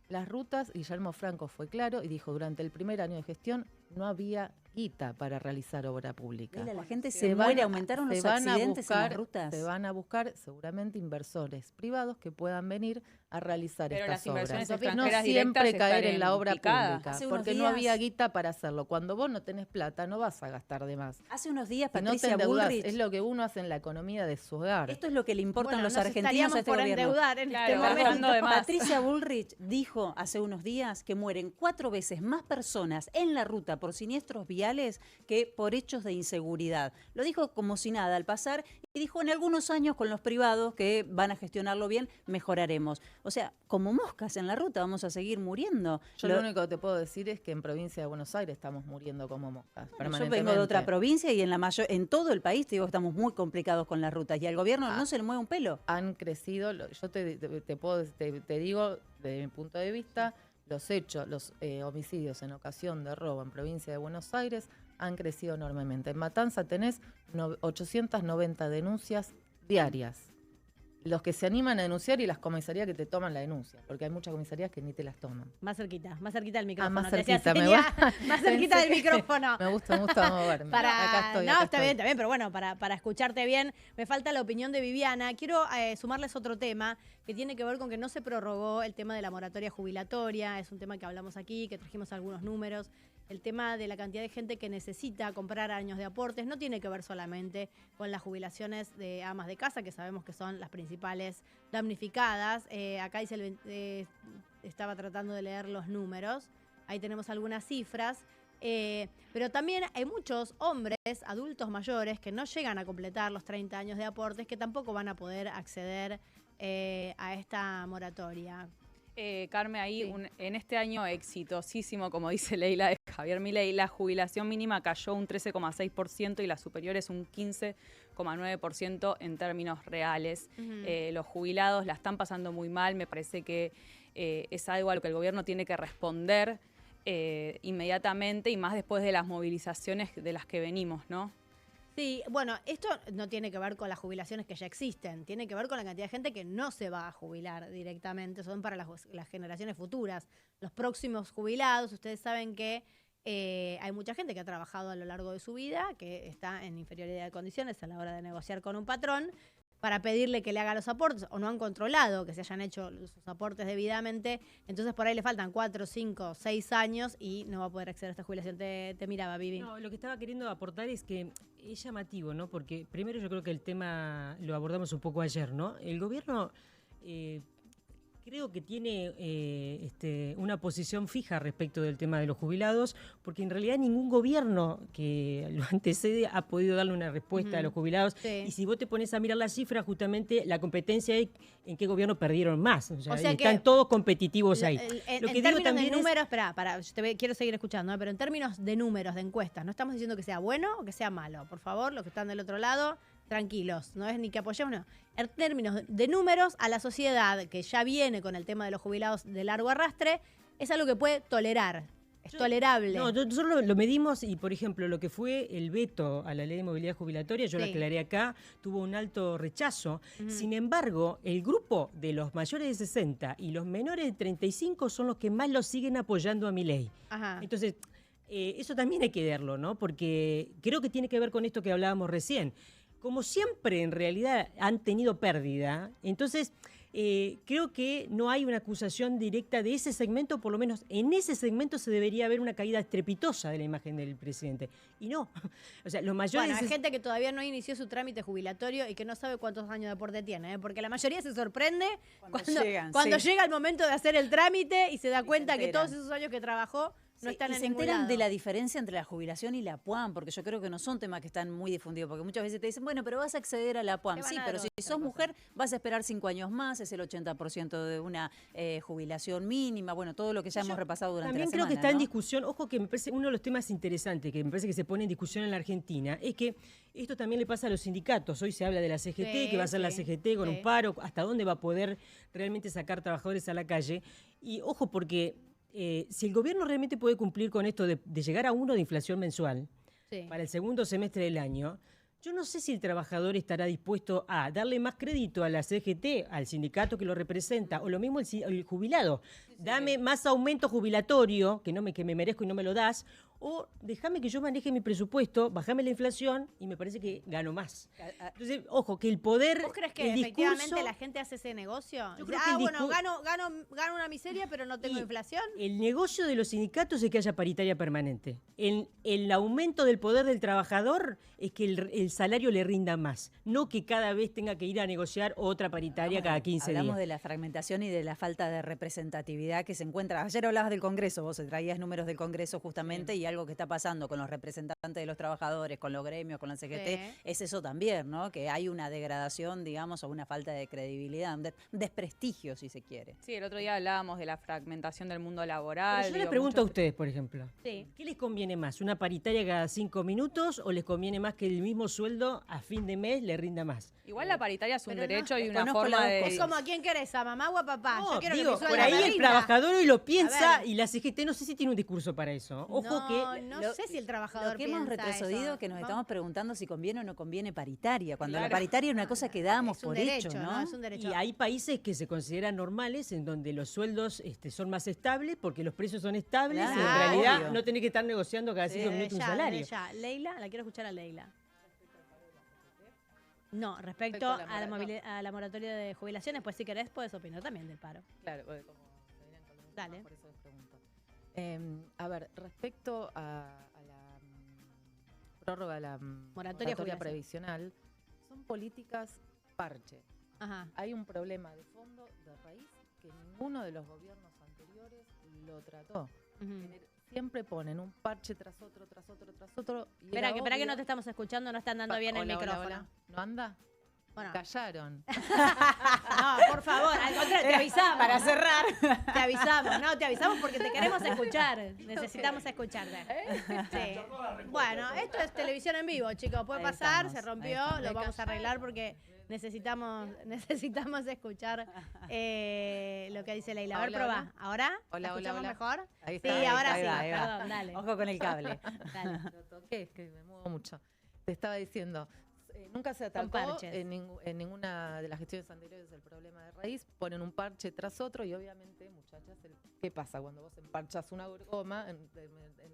Las rutas, Guillermo Franco fue claro y dijo, durante el primer año de gestión no había guita para realizar obra pública. La gente se muere, aumentaron los accidentes en las rutas. Se van a buscar seguramente inversores privados que puedan venir a realizar estas obras. No siempre caer en la obra pública, porque no había guita para hacerlo. Cuando vos no tenés plata, no vas a gastar de más. Hace unos días, si Patricia no Bullrich... Es lo que uno hace en la economía de su hogar. Esto es lo que le importan a los argentinos a este gobierno. Endeudar en este momento. Patricia Bullrich dijo hace unos días que mueren 4 veces más personas en la ruta por siniestros viales que por hechos de inseguridad. Lo dijo como si nada al pasar y dijo, en algunos años con los privados que van a gestionarlo bien, mejoraremos. O sea, como moscas en la ruta vamos a seguir muriendo. Yo lo único que te puedo decir es que en provincia de Buenos Aires estamos muriendo como moscas, permanentemente. Yo vengo de otra provincia y en todo el país te digo que estamos muy complicados con las rutas y al gobierno no se le mueve un pelo. Han crecido, yo te digo desde mi punto de vista, los homicidios en ocasión de robo en provincia de Buenos Aires han crecido enormemente. En Matanza tenés 890 denuncias diarias. los que se animan a denunciar y las comisarías que te toman la denuncia, porque hay muchas comisarías que ni te las toman. Más cerquita del micrófono. más Te decía, cerquita, más cerquita del micrófono. Me gusta moverme. Acá estoy, No, acá está estoy. bien, pero bueno, para escucharte bien, me falta la opinión de Viviana. Quiero sumarles otro tema que tiene que ver con que no se prorrogó el tema de la moratoria jubilatoria. Es un tema que hablamos aquí, que trajimos algunos números. El tema de la cantidad de gente que necesita comprar años de aportes no tiene que ver solamente con las jubilaciones de amas de casa, que sabemos que son las principales damnificadas. Acá dice estaba tratando de leer los números. Ahí tenemos algunas cifras. Pero también hay muchos hombres, adultos mayores, que no llegan a completar los 30 años de aportes, que tampoco van a poder acceder a esta moratoria. Carmen, ahí Sí. en este año exitosísimo, como dice Leila, de Javier Milei, la jubilación mínima cayó un 13,6% y la superior es un 15,9% en términos reales. Los jubilados la están pasando muy mal, me parece que es algo a lo que el gobierno tiene que responder inmediatamente y más después de las movilizaciones de las que venimos, ¿no? Sí, bueno, esto no tiene que ver con las jubilaciones que ya existen, tiene que ver con la cantidad de gente que no se va a jubilar directamente, son para las generaciones futuras. Los próximos jubilados, ustedes saben que hay mucha gente que ha trabajado a lo largo de su vida, que está en inferioridad de condiciones a la hora de negociar con un patrón, para pedirle que le haga los aportes, o no han controlado que se hayan hecho sus aportes debidamente, entonces por ahí le faltan 4, 5, 6 años y no va a poder acceder a esta jubilación. Te miraba, Vivi. No, lo que estaba queriendo aportar es que es llamativo, ¿no? Porque primero yo creo que el tema lo abordamos un poco ayer, ¿no? El gobierno creo que tiene una posición fija respecto del tema de los jubilados, porque en realidad ningún gobierno que lo antecede ha podido darle una respuesta a los jubilados. Sí. Y si vos te pones a mirar las cifras, justamente la competencia es en qué gobierno perdieron más. O sea que están todos competitivos ahí. En Lo que digo términos de también es- números, quiero seguir escuchando, pero en términos de números, de encuestas, no estamos diciendo que sea bueno o que sea malo. Por favor, los que están del otro lado, tranquilos, no es ni que apoyemos, no. En términos de números, a la sociedad que ya viene con el tema de los jubilados de largo arrastre, es algo que puede tolerar, es tolerable. No, nosotros lo medimos y, por ejemplo, lo que fue el veto a la ley de movilidad jubilatoria, yo lo Sí. aclaré acá, tuvo un alto rechazo. Sin embargo, el grupo de los mayores de 60 y los menores de 35 son los que más lo siguen apoyando a Milei. Ajá. Entonces, eso también hay que verlo, ¿no? Porque creo que tiene que ver con esto que hablábamos recién. Como siempre, en realidad, han tenido pérdida, entonces creo que no hay una acusación directa de ese segmento, por lo menos en ese segmento se debería haber una caída estrepitosa de la imagen del presidente. Y no. O sea, los mayores... Bueno, hay gente que todavía no inició su trámite jubilatorio y que no sabe cuántos años de aporte tiene, porque la mayoría se sorprende cuando sí. llega el momento de hacer el trámite y se da cuenta que enteran. todos esos años que trabajó no Sí, están y en se ningún enteran lado. de la diferencia entre la jubilación y la PUAM, porque yo creo que no son temas que están muy difundidos, porque muchas veces te dicen, bueno, pero vas a acceder a la Te PUAM. van Sí, a dar pero si otra sos cosa. mujer vas a esperar 5 años más, es el 80% de una jubilación mínima, bueno, todo lo que ya hemos repasado durante También la creo semana, que está en ¿no? discusión, ojo que me parece uno de los temas interesantes que me parece que se pone en discusión en la Argentina, es que esto también le pasa a los sindicatos. Hoy se habla de la CGT, Sí, que va a ser la sí, CGT con sí. un paro, hasta dónde va a poder realmente sacar trabajadores a la calle. Y ojo, porque si el gobierno realmente puede cumplir con esto de llegar a 1 de inflación mensual Sí. para el segundo semestre del año, yo no sé si el trabajador estará dispuesto a darle más crédito a la CGT, al sindicato que lo representa, o lo mismo el jubilado. Dame más aumento jubilatorio, que me merezco y no me lo das, o déjame que yo maneje mi presupuesto, bajame la inflación y me parece que gano más. Entonces, ojo, que el poder, ¿Vos crees que el efectivamente discurso, la gente hace ese negocio? Yo Dice, creo que el bueno, discur- gano una miseria, pero no tengo Y inflación. el negocio de los sindicatos es que haya paritaria permanente. El aumento del poder del trabajador es que el salario le rinda más, no que cada vez tenga que ir a negociar otra paritaria cada 15 Hablamos días. de la fragmentación y de la falta de representatividad que se encuentra. Ayer hablabas del Congreso, vos traías números del Congreso justamente y algo que está pasando con los representantes de los trabajadores, con los gremios, con la CGT, Sí. es eso también, ¿no? Que hay una degradación, digamos, o una falta de credibilidad, un desprestigio, si se quiere. Sí, el otro día hablábamos de la fragmentación del mundo laboral. Pero yo les digo, pregunto a muchos- ustedes, por ejemplo, Sí. ¿qué les conviene más? ¿Una paritaria cada 5 minutos o les conviene más que el mismo sueldo a fin de mes le rinda más? Igual la paritaria es un Pero no, derecho y una desconozco forma las dos de... Es como a quién querés, a mamá o a papá. No, Yo quiero digo, que mi por sueldo ahí me el rinda. trabajador hoy lo A piensa ver. y la CGT no sé si tiene un discurso para eso. Ojo No, que no sé si el trabajador Lo que hemos piensa retrocedido eso. es que nos Vamos- estamos preguntando si conviene o no conviene paritaria, cuando la Claro. paritaria es una cosa que damos es un por derecho, hecho, ¿no? Es un derecho. Y hay países que se consideran normales en donde los sueldos son más estables porque los precios son estables y en Claro, realidad obvio. no tenés que estar negociando cada 5 minutos un Ya, salario. desde ya. Leila, la quiero escuchar a Leila. No, respecto Respecto a la a la, mora- a la moratoria de jubilaciones, pues si querés puedes opinar también del paro. Claro, porque como se vienen con un Dale. tema, por eso les pregunto. A ver, respecto a la prórroga de la Moratoria jubilación. previsional, son políticas parche. Ajá. Hay un problema de fondo, de raíz, que ninguno de los gobiernos anteriores lo trató. Ujú. Siempre ponen un parche tras otro, tras otro, tras otro. Y Espera, era que obvio- no te estamos escuchando, no está andando bien el Hola, hola, micrófono. hola. ¿No anda? Bueno, Callaron. no, por favor, al contrario, te avisamos. Para cerrar. Te avisamos porque te queremos escuchar. Necesitamos escucharte. Sí. Bueno, esto es televisión en vivo, chicos. Puede Ahí pasar, estamos, se ahí rompió, estamos. lo vamos a arreglar porque necesitamos escuchar lo que dice Leila. A ver, Hola, probá. hola. ¿Ahora? Hola, ¿La hola, escuchamos hola. mejor? Ahí Sí, está, ahora ahí sí. va, ahí va. Perdón, dale. Ojo con el cable. Dale. Lo toqué, es que me muevo mucho. Te estaba diciendo, nunca se Con atacó parches. en ninguna de las gestiones anteriores el problema de raíz. Ponen un parche tras otro y obviamente, muchachas, ¿qué pasa cuando vos emparchas una goma en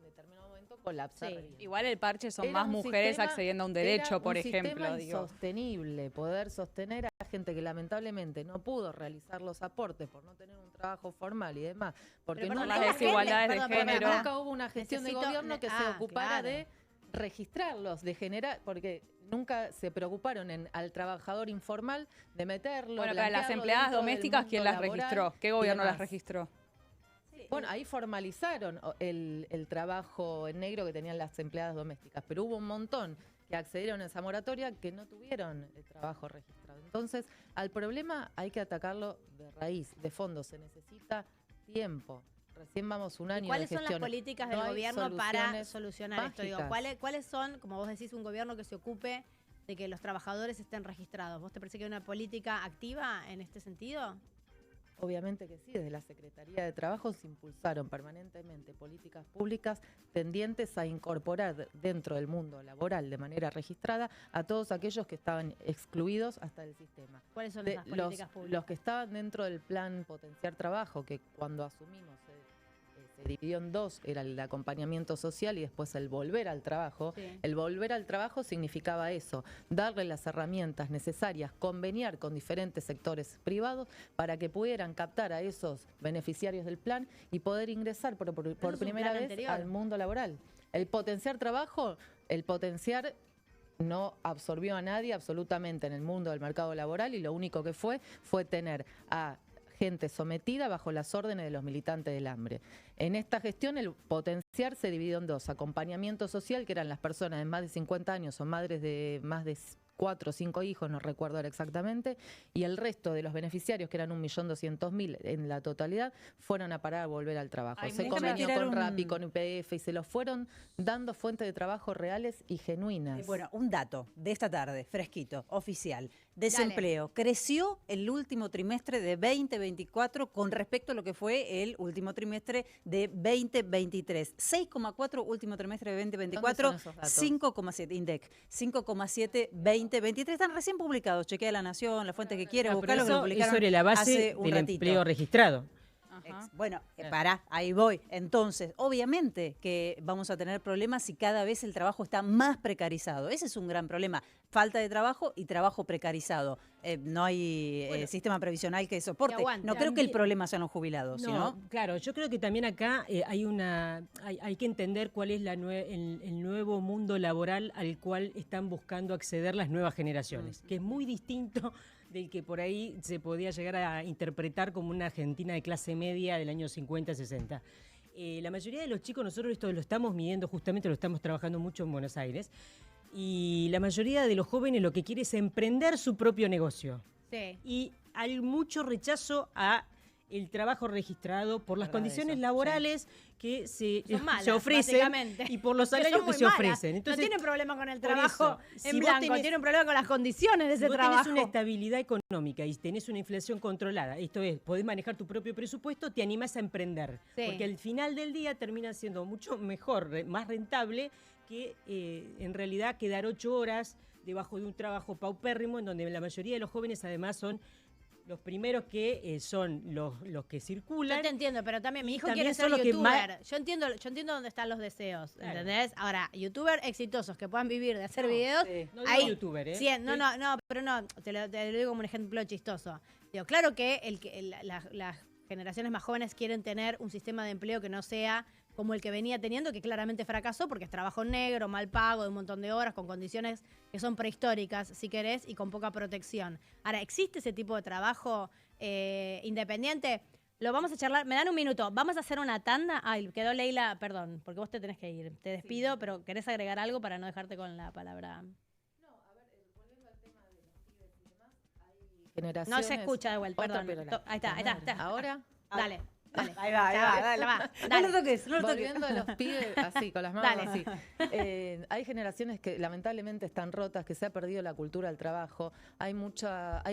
determinado momento colapsa? Sí. revienta? Igual el parche son Era más un mujeres sistema- accediendo a un era derecho, un por ejemplo. sistema Digo. insostenible, poder sostener a gente que lamentablemente no pudo realizar los aportes por no tener un trabajo formal y demás, porque Pero, no perdón, las la desigualdades gente- de perdón, género. nunca hubo una gestión de Necesito- gobierno que se ah, ocupara claro. de registrarlos, de generar, porque nunca se preocuparon al trabajador informal de meterlo. Bueno, para las blanquearlo empleadas dentro del domésticas, ¿quién mundo las laboral registró? ¿Qué y gobierno las demás. registró? Bueno, ahí formalizaron el trabajo en negro que tenían las empleadas domésticas, pero hubo un montón que accedieron a esa moratoria que no tuvieron el trabajo registrado. Entonces, al problema hay que atacarlo de raíz, de fondo. Se necesita tiempo. Recién vamos un año ¿Y cuáles de son las gestión. políticas No del hay gobierno para soluciones solucionar esto? Digo, mágicas. ¿cuáles son, como vos decís, un gobierno que se ocupe de que los trabajadores estén registrados? ¿Vos te parece que hay una política activa en este sentido? Obviamente que sí, desde la Secretaría de Trabajo se impulsaron permanentemente políticas públicas tendientes a incorporar dentro del mundo laboral de manera registrada a todos aquellos que estaban excluidos hasta del sistema. ¿Cuáles son De esas políticas públicas? los que estaban dentro del plan Potenciar Trabajo, que cuando asumimos se dividió en dos, era el acompañamiento social y después el volver al trabajo. Sí. El volver al trabajo significaba eso, darle las herramientas necesarias, conveniar con diferentes sectores privados para que pudieran captar a esos beneficiarios del plan y poder ingresar por es un primera plan vez anterior. al mundo laboral. El potenciar trabajo, el potenciar no absorbió a nadie absolutamente en el mundo del mercado laboral y lo único que fue tener a gente sometida bajo las órdenes de los militantes del hambre. En esta gestión el potenciar se dividió en dos: acompañamiento social, que eran las personas de más de 50 años o madres de más de 4 o 5 hijos, no recuerdo ahora exactamente, y el resto de los beneficiarios, que eran 1.200.000 en la totalidad, fueron a parar a volver al trabajo. Ay, Se déjame convenió tirar con un- Rappi, con UPF y se los fueron dando fuentes de trabajo reales y genuinas. Bueno, un dato de esta tarde, fresquito, oficial. Desempleo. Creció el último trimestre de 2024 con respecto a lo que fue el último trimestre de 2023. 6,4 último trimestre de 2024, ¿Dónde son esos datos? 5,7 INDEC, 5,7 2023. Están recién publicados. Chequea La Nación, la fuente que quiere, Pero buscarlo, que lo eso es publicaron sobre la base hace un del ratito. empleo registrado. Ajá. Bueno, pará, ahí voy. Entonces, obviamente que vamos a tener problemas si cada vez el trabajo está más precarizado. Ese es un gran problema. Falta de trabajo y trabajo precarizado. No hay sistema previsional que soporte. Que aguante. No creo que el También- problema sean los jubilados, sino... Claro, yo creo que también acá hay que entender cuál es el nuevo mundo laboral al cual están buscando acceder las nuevas generaciones, que es muy distinto del que por ahí se podía llegar a interpretar como una Argentina de clase media del año 50-60. La mayoría de los chicos, nosotros esto lo estamos midiendo, justamente lo estamos trabajando mucho en Buenos Aires, y la mayoría de los jóvenes lo que quiere es emprender su propio negocio. Sí. Y hay mucho rechazo a el trabajo registrado, por las Verdad condiciones eso, laborales que se Malas, ofrecen básicamente. y por los Que son salarios muy que se malas. ofrecen. Entonces, no tienen problema con el por trabajo eso, en si vos blanco, tenés- tienen un problema con las condiciones de ese vos trabajo. tenés una estabilidad económica y tenés una inflación controlada, esto es, podés manejar tu propio presupuesto, te animás a emprender. Sí. Porque al final del día termina siendo mucho mejor, más rentable que en realidad quedar 8 horas debajo de un trabajo paupérrimo en donde la mayoría de los jóvenes además son los primeros que son los que circulan. Yo te entiendo, pero también mi hijo también quiere ser son los que youtuber. Yo entiendo dónde están los deseos, Claro. ¿entendés? Ahora, youtuber exitosos que puedan vivir de hacer No, videos. sí. No digo ahí, youtuber, ¿eh? pero no, te lo digo como un ejemplo chistoso. Digo, claro que las generaciones más jóvenes quieren tener un sistema de empleo que no sea como el que venía teniendo, que claramente fracasó porque es trabajo negro, mal pago, de un montón de horas, con condiciones que son prehistóricas, si querés, y con poca protección. Ahora, ¿existe ese tipo de trabajo independiente? Lo vamos a charlar. Me dan un minuto. Vamos a hacer una tanda. Ay, quedó Leila, perdón, porque vos te tenés que ir. Te despido, pero ¿querés agregar algo para no dejarte con la palabra? No se escucha de vuelta, Otra perdón. pela. Ahí está. Ahora, Dale. Ahí va, dale. No Dale. lo toques, no lo toques. volviendo a los pibes, así, con las manos Dale. así. Hay generaciones que lamentablemente están rotas, que se ha perdido la cultura del trabajo. Hay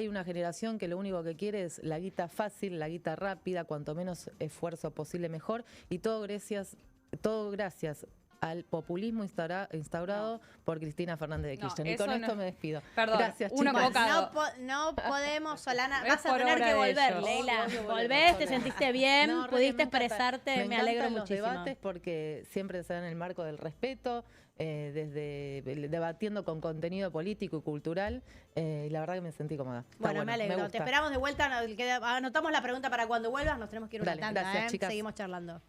una generación que lo único que quiere es la guita fácil, la guita rápida, cuanto menos esfuerzo posible mejor. Y todo gracias al populismo instaurado por Cristina Fernández de No, Kirchner. Y eso con esto no- me despido. Perdón, Gracias, una chicos. coca- No podemos, Solana. Es Vas a por tener obra que de volver, ellos. Leila. Obvio, Volvés, te Solana. sentiste bien, No, pudiste me encanta. expresarte, me alegro encantan muchísimo. los debates porque siempre se dan en el marco del respeto, debatiendo con contenido político y cultural. Y la verdad que me sentí cómoda. Está Bueno, me alegro. Te gusta. esperamos de vuelta. Anotamos la pregunta para cuando vuelvas. Nos tenemos que ir a una Dale, tanda, gracias, chicas. Seguimos charlando.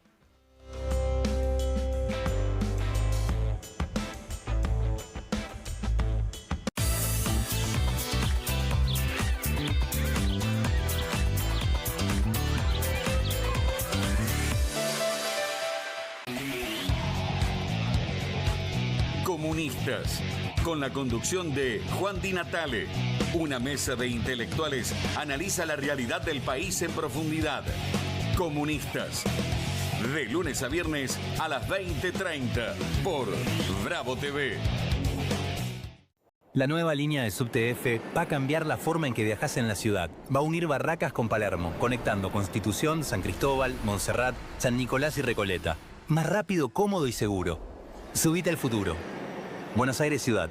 Comunistas, con la conducción de Juan Di Natale. Una mesa de intelectuales analiza la realidad del país en profundidad. Comunistas, de lunes a viernes a las 20:30 por Bravo TV. La nueva línea de Subte F va a cambiar la forma en que viajas en la ciudad. Va a unir Barracas con Palermo, conectando Constitución, San Cristóbal, Montserrat, San Nicolás y Recoleta. Más rápido, cómodo y seguro. Subite al futuro. Buenos Aires Ciudad.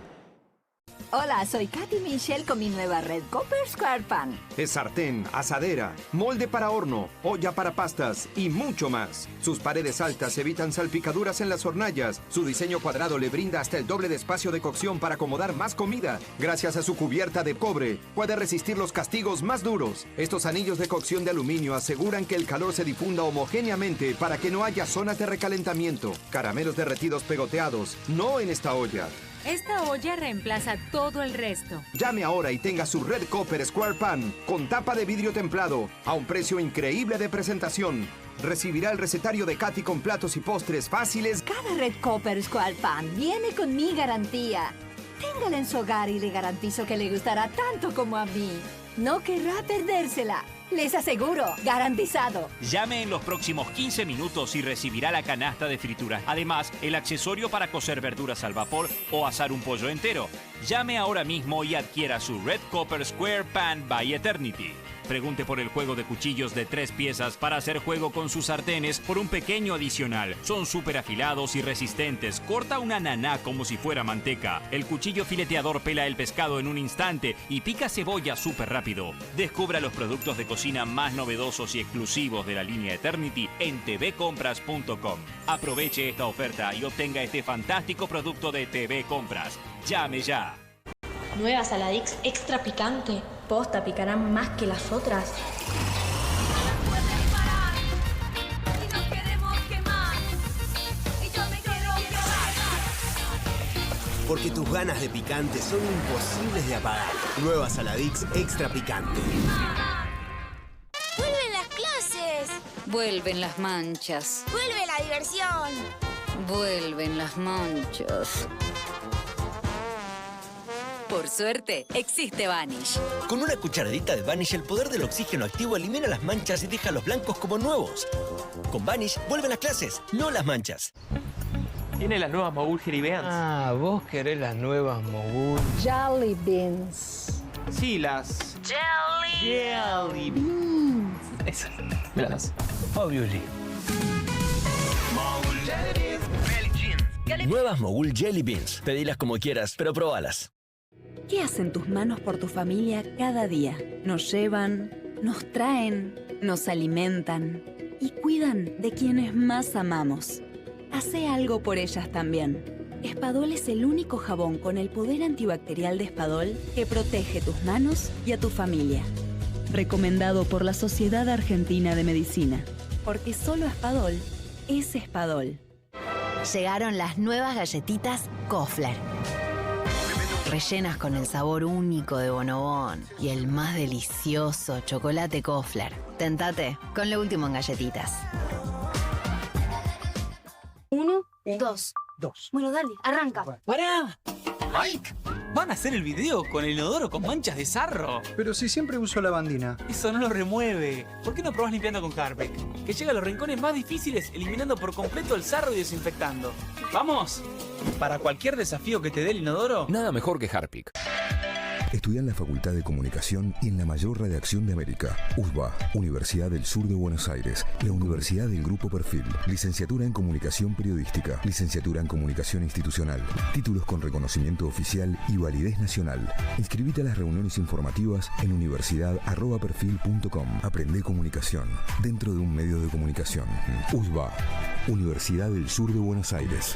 Hola, soy Katy Michelle con mi nueva Red Copper Square Pan. Es sartén, asadera, molde para horno, olla para pastas y mucho más. Sus paredes altas evitan salpicaduras en las hornallas. Su diseño cuadrado le brinda hasta el doble de espacio de cocción para acomodar más comida. Gracias a su cubierta de cobre, puede resistir los castigos más duros. Estos anillos de cocción de aluminio aseguran que el calor se difunda homogéneamente para que no haya zonas de recalentamiento. Caramelos derretidos pegoteados, no en esta olla. Esta olla reemplaza todo el resto. Llame ahora y tenga su Red Copper Square Pan con tapa de vidrio templado a un precio increíble de presentación. Recibirá el recetario de Katy con platos y postres fáciles. Cada Red Copper Square Pan viene con mi garantía. Téngala en su hogar y le garantizo que le gustará tanto como a mí. No querrá perdérsela. Les aseguro, garantizado. Llame en los próximos 15 minutos y recibirá la canasta de fritura. Además, el accesorio para cocer verduras al vapor o asar un pollo entero. Llame ahora mismo y adquiera su Red Copper Square Pan by Eternity. Pregunte por el juego de cuchillos de 3 piezas para hacer juego con sus sartenes por un pequeño adicional. Son súper afilados y resistentes. Corta una naná como si fuera manteca. El cuchillo fileteador pela el pescado en un instante y pica cebolla súper rápido. Descubra los productos de cocina más novedosos y exclusivos de la línea Eternity en tvcompras.com. Aproveche esta oferta y obtenga este fantástico producto de TV Compras. Llame ya. Nueva Saladix extra picante. Posta, picarán más que las otras. Porque tus ganas de picante son imposibles de apagar. Nueva Saladix extra picante. ¡Vuelven las clases! Vuelven las manchas. ¡Vuelve la diversión! Vuelven las manchas. Por suerte, existe Vanish. Con una cucharadita de Vanish, el poder del oxígeno activo elimina las manchas y deja los blancos como nuevos. Con Vanish, vuelven las clases, no las manchas. Tiene las nuevas Mogul Jelly Beans. Ah, vos querés las nuevas Mogul. Jelly Beans. Sí, las... Jelly Beans. Esas. Míralas. Obviously. Nuevas Mogul Jelly Beans. Pedilas como quieras, pero probalas. ¿Qué hacen tus manos por tu familia cada día? Nos llevan, nos traen, nos alimentan y cuidan de quienes más amamos. Hace algo por ellas también. Espadol es el único jabón con el poder antibacterial de Espadol que protege tus manos y a tu familia. Recomendado por la Sociedad Argentina de Medicina. Porque solo Espadol es Espadol. Llegaron las nuevas galletitas Kofler. Rellenas con el sabor único de Bonobón y el más delicioso chocolate Kofler. Tentate con lo último en galletitas. 1, 2. Bueno, dale, arranca. ¡Pará! ¡Mike! ¿Van a hacer el video con el inodoro con manchas de sarro? Pero si siempre uso lavandina. Eso no lo remueve. ¿Por qué no probás limpiando con Harpic? Que llega a los rincones más difíciles eliminando por completo el sarro y desinfectando. ¡Vamos! Para cualquier desafío que te dé el inodoro... Nada mejor que Harpic. Estudia en la Facultad de Comunicación y en la mayor redacción de América. USBA, Universidad del Sur de Buenos Aires. La Universidad del Grupo Perfil. Licenciatura en Comunicación Periodística. Licenciatura en Comunicación Institucional. Títulos con reconocimiento oficial y validez nacional. Inscribite a las reuniones informativas en universidad@perfil.com. Aprende comunicación dentro de un medio de comunicación. USBA, Universidad del Sur de Buenos Aires.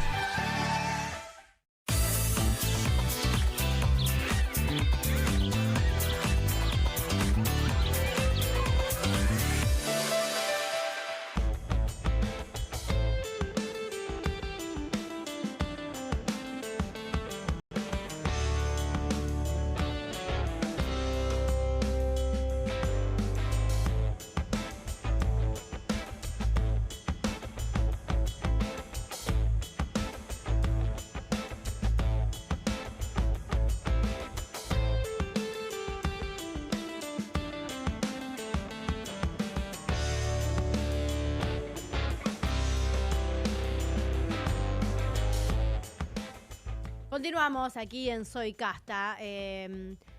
Continuamos aquí en Soy Casta.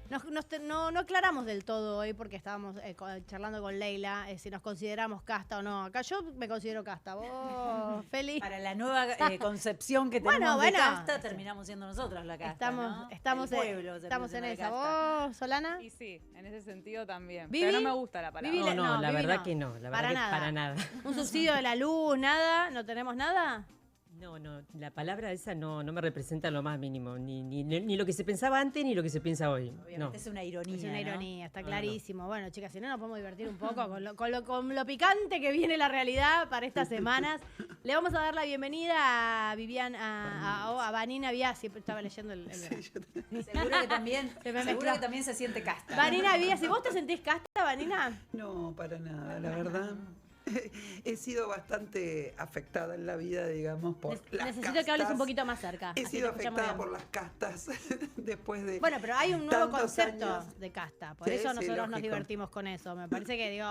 No aclaramos del todo hoy porque estábamos charlando con Leila si nos consideramos casta o no. Acá yo me considero casta. ¿Vos, Feli? Para la nueva concepción que tenemos de casta, terminamos siendo nosotras la casta, estamos en esa. ¿Vos, Solana? Y sí, en ese sentido también. ¿Vivi? Pero no me gusta la palabra. Vivi, No, la Vivi verdad que no. La verdad que para nada. ¿Un subsidio de la luz? ¿Nada? ¿No tenemos nada? No, la palabra esa no me representa lo más mínimo, ni lo que se pensaba antes ni lo que se piensa hoy. Obviamente no. es una ironía. Es una ironía, está clarísimo. Bueno, chicas, si no nos podemos divertir un poco con lo picante que viene la realidad para estas semanas. Le vamos a dar la bienvenida a Vivian, a Vanina Biasi. Estaba leyendo el Seguro que también se siente casta. Vanina Biasi, ¿vos te sentís casta, Vanina? No, para nada, la verdad. He sido bastante afectada en la vida, digamos, por las Necesito castas. que hables un poquito más cerca. He sido afectada por las castas después de... Bueno, pero hay un nuevo concepto años de casta. Por Sí, eso sí, nosotros nos lógico. divertimos con eso. Me parece que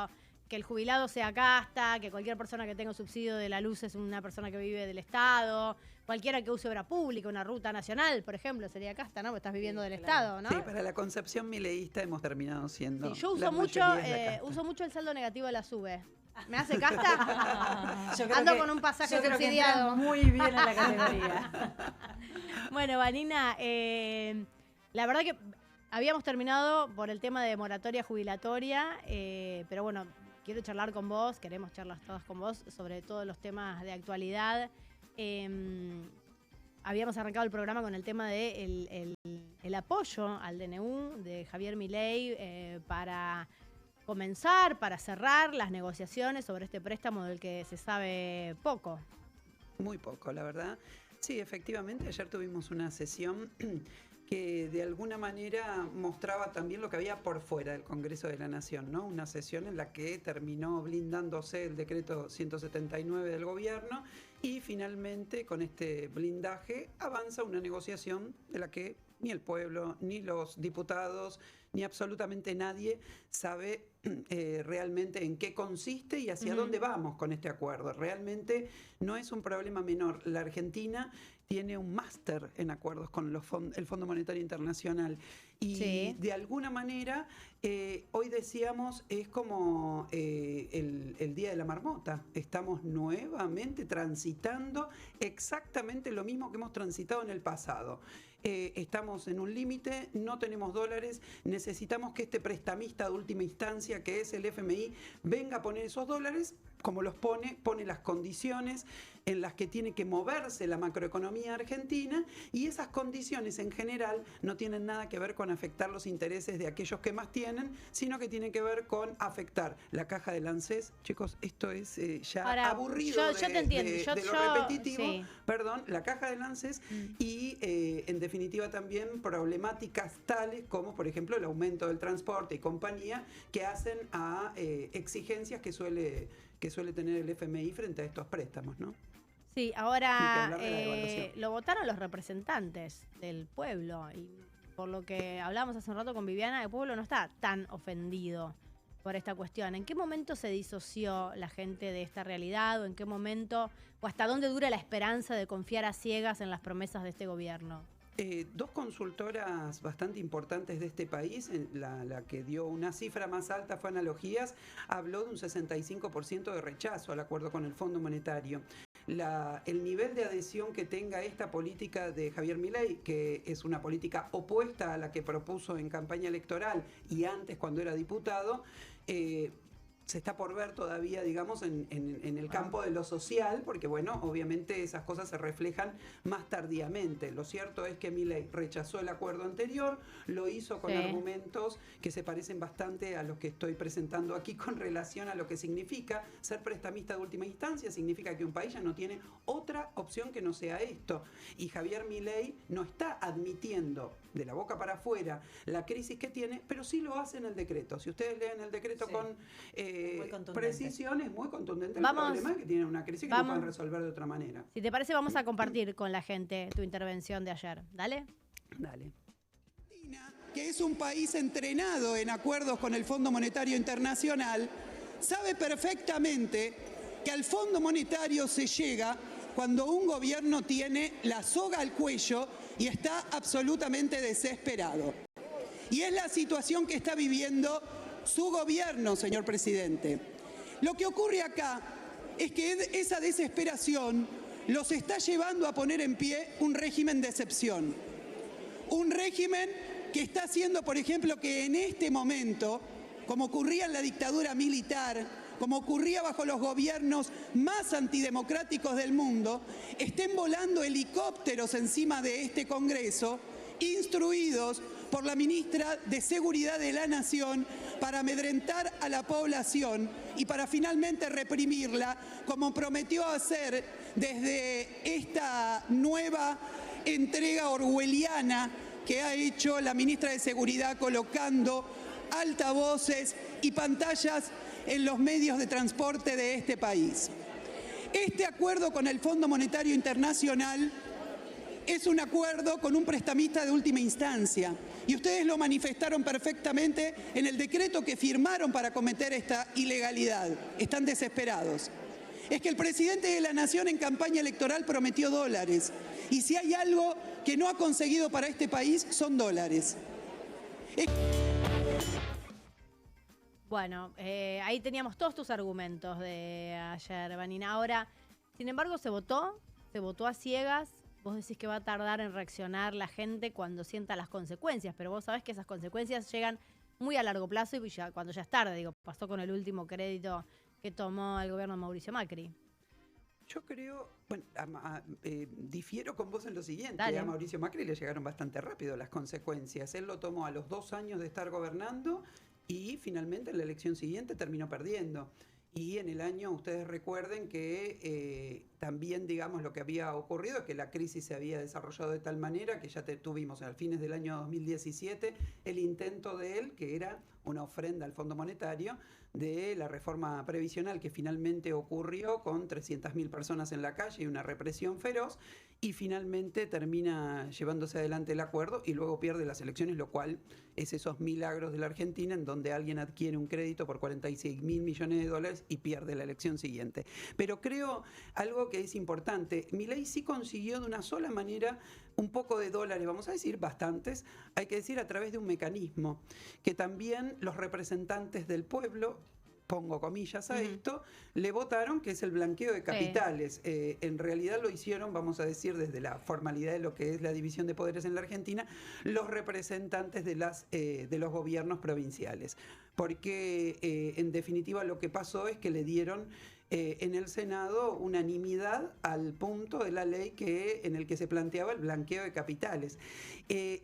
el jubilado sea casta, que cualquier persona que tenga subsidio de la luz es una persona que vive del Estado. Cualquiera que use obra pública, una ruta nacional, por ejemplo, sería casta, ¿no? Porque estás viviendo del Estado, ¿no? Sí, para la concepción mileísta hemos terminado siendo... Sí, yo la uso mucho el saldo negativo de la SUBE. ¿Me hace casta? Yo creo Ando que- con un pasaje yo creo que subsidiado. entras muy bien en la categoría. Bueno, Vanina, la verdad que habíamos terminado por el tema de moratoria jubilatoria, pero bueno, quiero charlar con vos, queremos charlar todas con vos sobre todos los temas de actualidad. Habíamos arrancado el programa con el tema de el apoyo al DNU de Javier Milei para comenzar, para cerrar las negociaciones sobre este préstamo del que se sabe poco. Muy poco, la verdad. Sí, efectivamente, ayer tuvimos una sesión que de alguna manera mostraba también lo que había por fuera del Congreso de la Nación, ¿no? Una sesión en la que terminó blindándose el decreto 179 del gobierno y finalmente con este blindaje avanza una negociación de la que ni el pueblo, ni los diputados, ni absolutamente nadie sabe realmente en qué consiste y hacia dónde vamos con este acuerdo. Realmente no es un problema menor. La Argentina tiene un máster en acuerdos con el Fondo Monetario Internacional y de alguna manera hoy decíamos es como el Día de la Marmota. Estamos nuevamente transitando exactamente lo mismo que hemos transitado en el pasado. Estamos en un límite, no tenemos dólares, necesitamos que este prestamista de última instancia, que es el FMI, venga a poner esos dólares, como los pone las condiciones en las que tiene que moverse la macroeconomía argentina, y esas condiciones en general no tienen nada que ver con afectar los intereses de aquellos que más tienen, sino que tienen que ver con afectar la caja del ANSES. Chicos, esto es ya ahora, aburrido yo te entiendo. de lo repetitivo, perdón, la caja del ANSES y en definitiva también problemáticas tales como por ejemplo el aumento del transporte y compañía que hacen a exigencias que suele tener el FMI frente a estos préstamos, ¿no? Sí, ahora lo votaron los representantes del pueblo y por lo que hablábamos hace un rato con Viviana, el pueblo no está tan ofendido por esta cuestión. ¿En qué momento se disoció la gente de esta realidad o en qué momento o hasta dónde dura la esperanza de confiar a ciegas en las promesas de este gobierno? Dos consultoras bastante importantes de este país, la que dio una cifra más alta fue Analogías, habló de un 65% de rechazo al acuerdo con el Fondo Monetario. El nivel de adhesión que tenga esta política de Javier Milei, que es una política opuesta a la que propuso en campaña electoral y antes cuando era diputado, se está por ver todavía, digamos, en el campo de lo social, porque, bueno, obviamente esas cosas se reflejan más tardíamente. Lo cierto es que Milei rechazó el acuerdo anterior, lo hizo con argumentos que se parecen bastante a los que estoy presentando aquí con relación a lo que significa ser prestamista de última instancia. Significa que un país ya no tiene otra opción que no sea esto. Y Javier Milei no está admitiendo de la boca para afuera la crisis que tiene, pero sí lo hace en el decreto. Si ustedes leen el decreto con precisión, es muy contundente el problema, que tienen una crisis que no pueden resolver de otra manera. Si te parece, vamos a compartir con la gente tu intervención de ayer. ¿Dale? Dale. Que es un país entrenado en acuerdos con el Fondo Monetario Internacional, sabe perfectamente que al Fondo Monetario se llega cuando un gobierno tiene la soga al cuello y está absolutamente desesperado. Y es la situación que está viviendo su gobierno, señor presidente. Lo que ocurre acá es que esa desesperación los está llevando a poner en pie un régimen de excepción. Un régimen que está haciendo, por ejemplo, que en este momento, como ocurría en la dictadura militar, como ocurría bajo los gobiernos más antidemocráticos del mundo, estén volando helicópteros encima de este Congreso, instruidos por la ministra de Seguridad de la Nación para amedrentar a la población y para finalmente reprimirla, como prometió hacer desde esta nueva entrega orwelliana que ha hecho la ministra de Seguridad colocando altavoces y pantallas en los medios de transporte de este país. Este acuerdo con el Fondo Monetario Internacional es un acuerdo con un prestamista de última instancia y ustedes lo manifestaron perfectamente en el decreto que firmaron para cometer esta ilegalidad. Están desesperados. Es que el presidente de la Nación en campaña electoral prometió dólares y si hay algo que no ha conseguido para este país son dólares. Bueno, ahí teníamos todos tus argumentos de ayer, Vanina. Ahora, sin embargo, se votó a ciegas. Vos decís que va a tardar en reaccionar la gente cuando sienta las consecuencias, pero vos sabés que esas consecuencias llegan muy a largo plazo y ya, cuando ya es tarde. Digo, pasó con el último crédito que tomó el gobierno de Mauricio Macri. Yo creo, bueno, difiero con vos en lo siguiente. Dale. A Mauricio Macri le llegaron bastante rápido las consecuencias. Él lo tomó a los 2 años de estar gobernando y finalmente en la elección siguiente terminó perdiendo. Y en el año, ustedes recuerden que también, digamos, lo que había ocurrido es que la crisis se había desarrollado de tal manera que ya tuvimos a fines del año 2017 el intento de él, que era una ofrenda al Fondo Monetario, de la reforma previsional que finalmente ocurrió con 300.000 personas en la calle y una represión feroz, y finalmente termina llevándose adelante el acuerdo y luego pierde las elecciones, lo cual es esos milagros de la Argentina en donde alguien adquiere un crédito por 46.000 millones de dólares y pierde la elección siguiente. Pero creo algo que es importante, Milei sí consiguió de una sola manera un poco de dólares, vamos a decir bastantes, hay que decir a través de un mecanismo que también los representantes del pueblo, pongo comillas a esto, le votaron, que es el blanqueo de capitales. En realidad lo hicieron, vamos a decir, desde la formalidad de lo que es la división de poderes en la Argentina, los representantes de los gobiernos provinciales. Porque en definitiva lo que pasó es que le dieron en el Senado unanimidad al punto de la ley en el que se planteaba el blanqueo de capitales.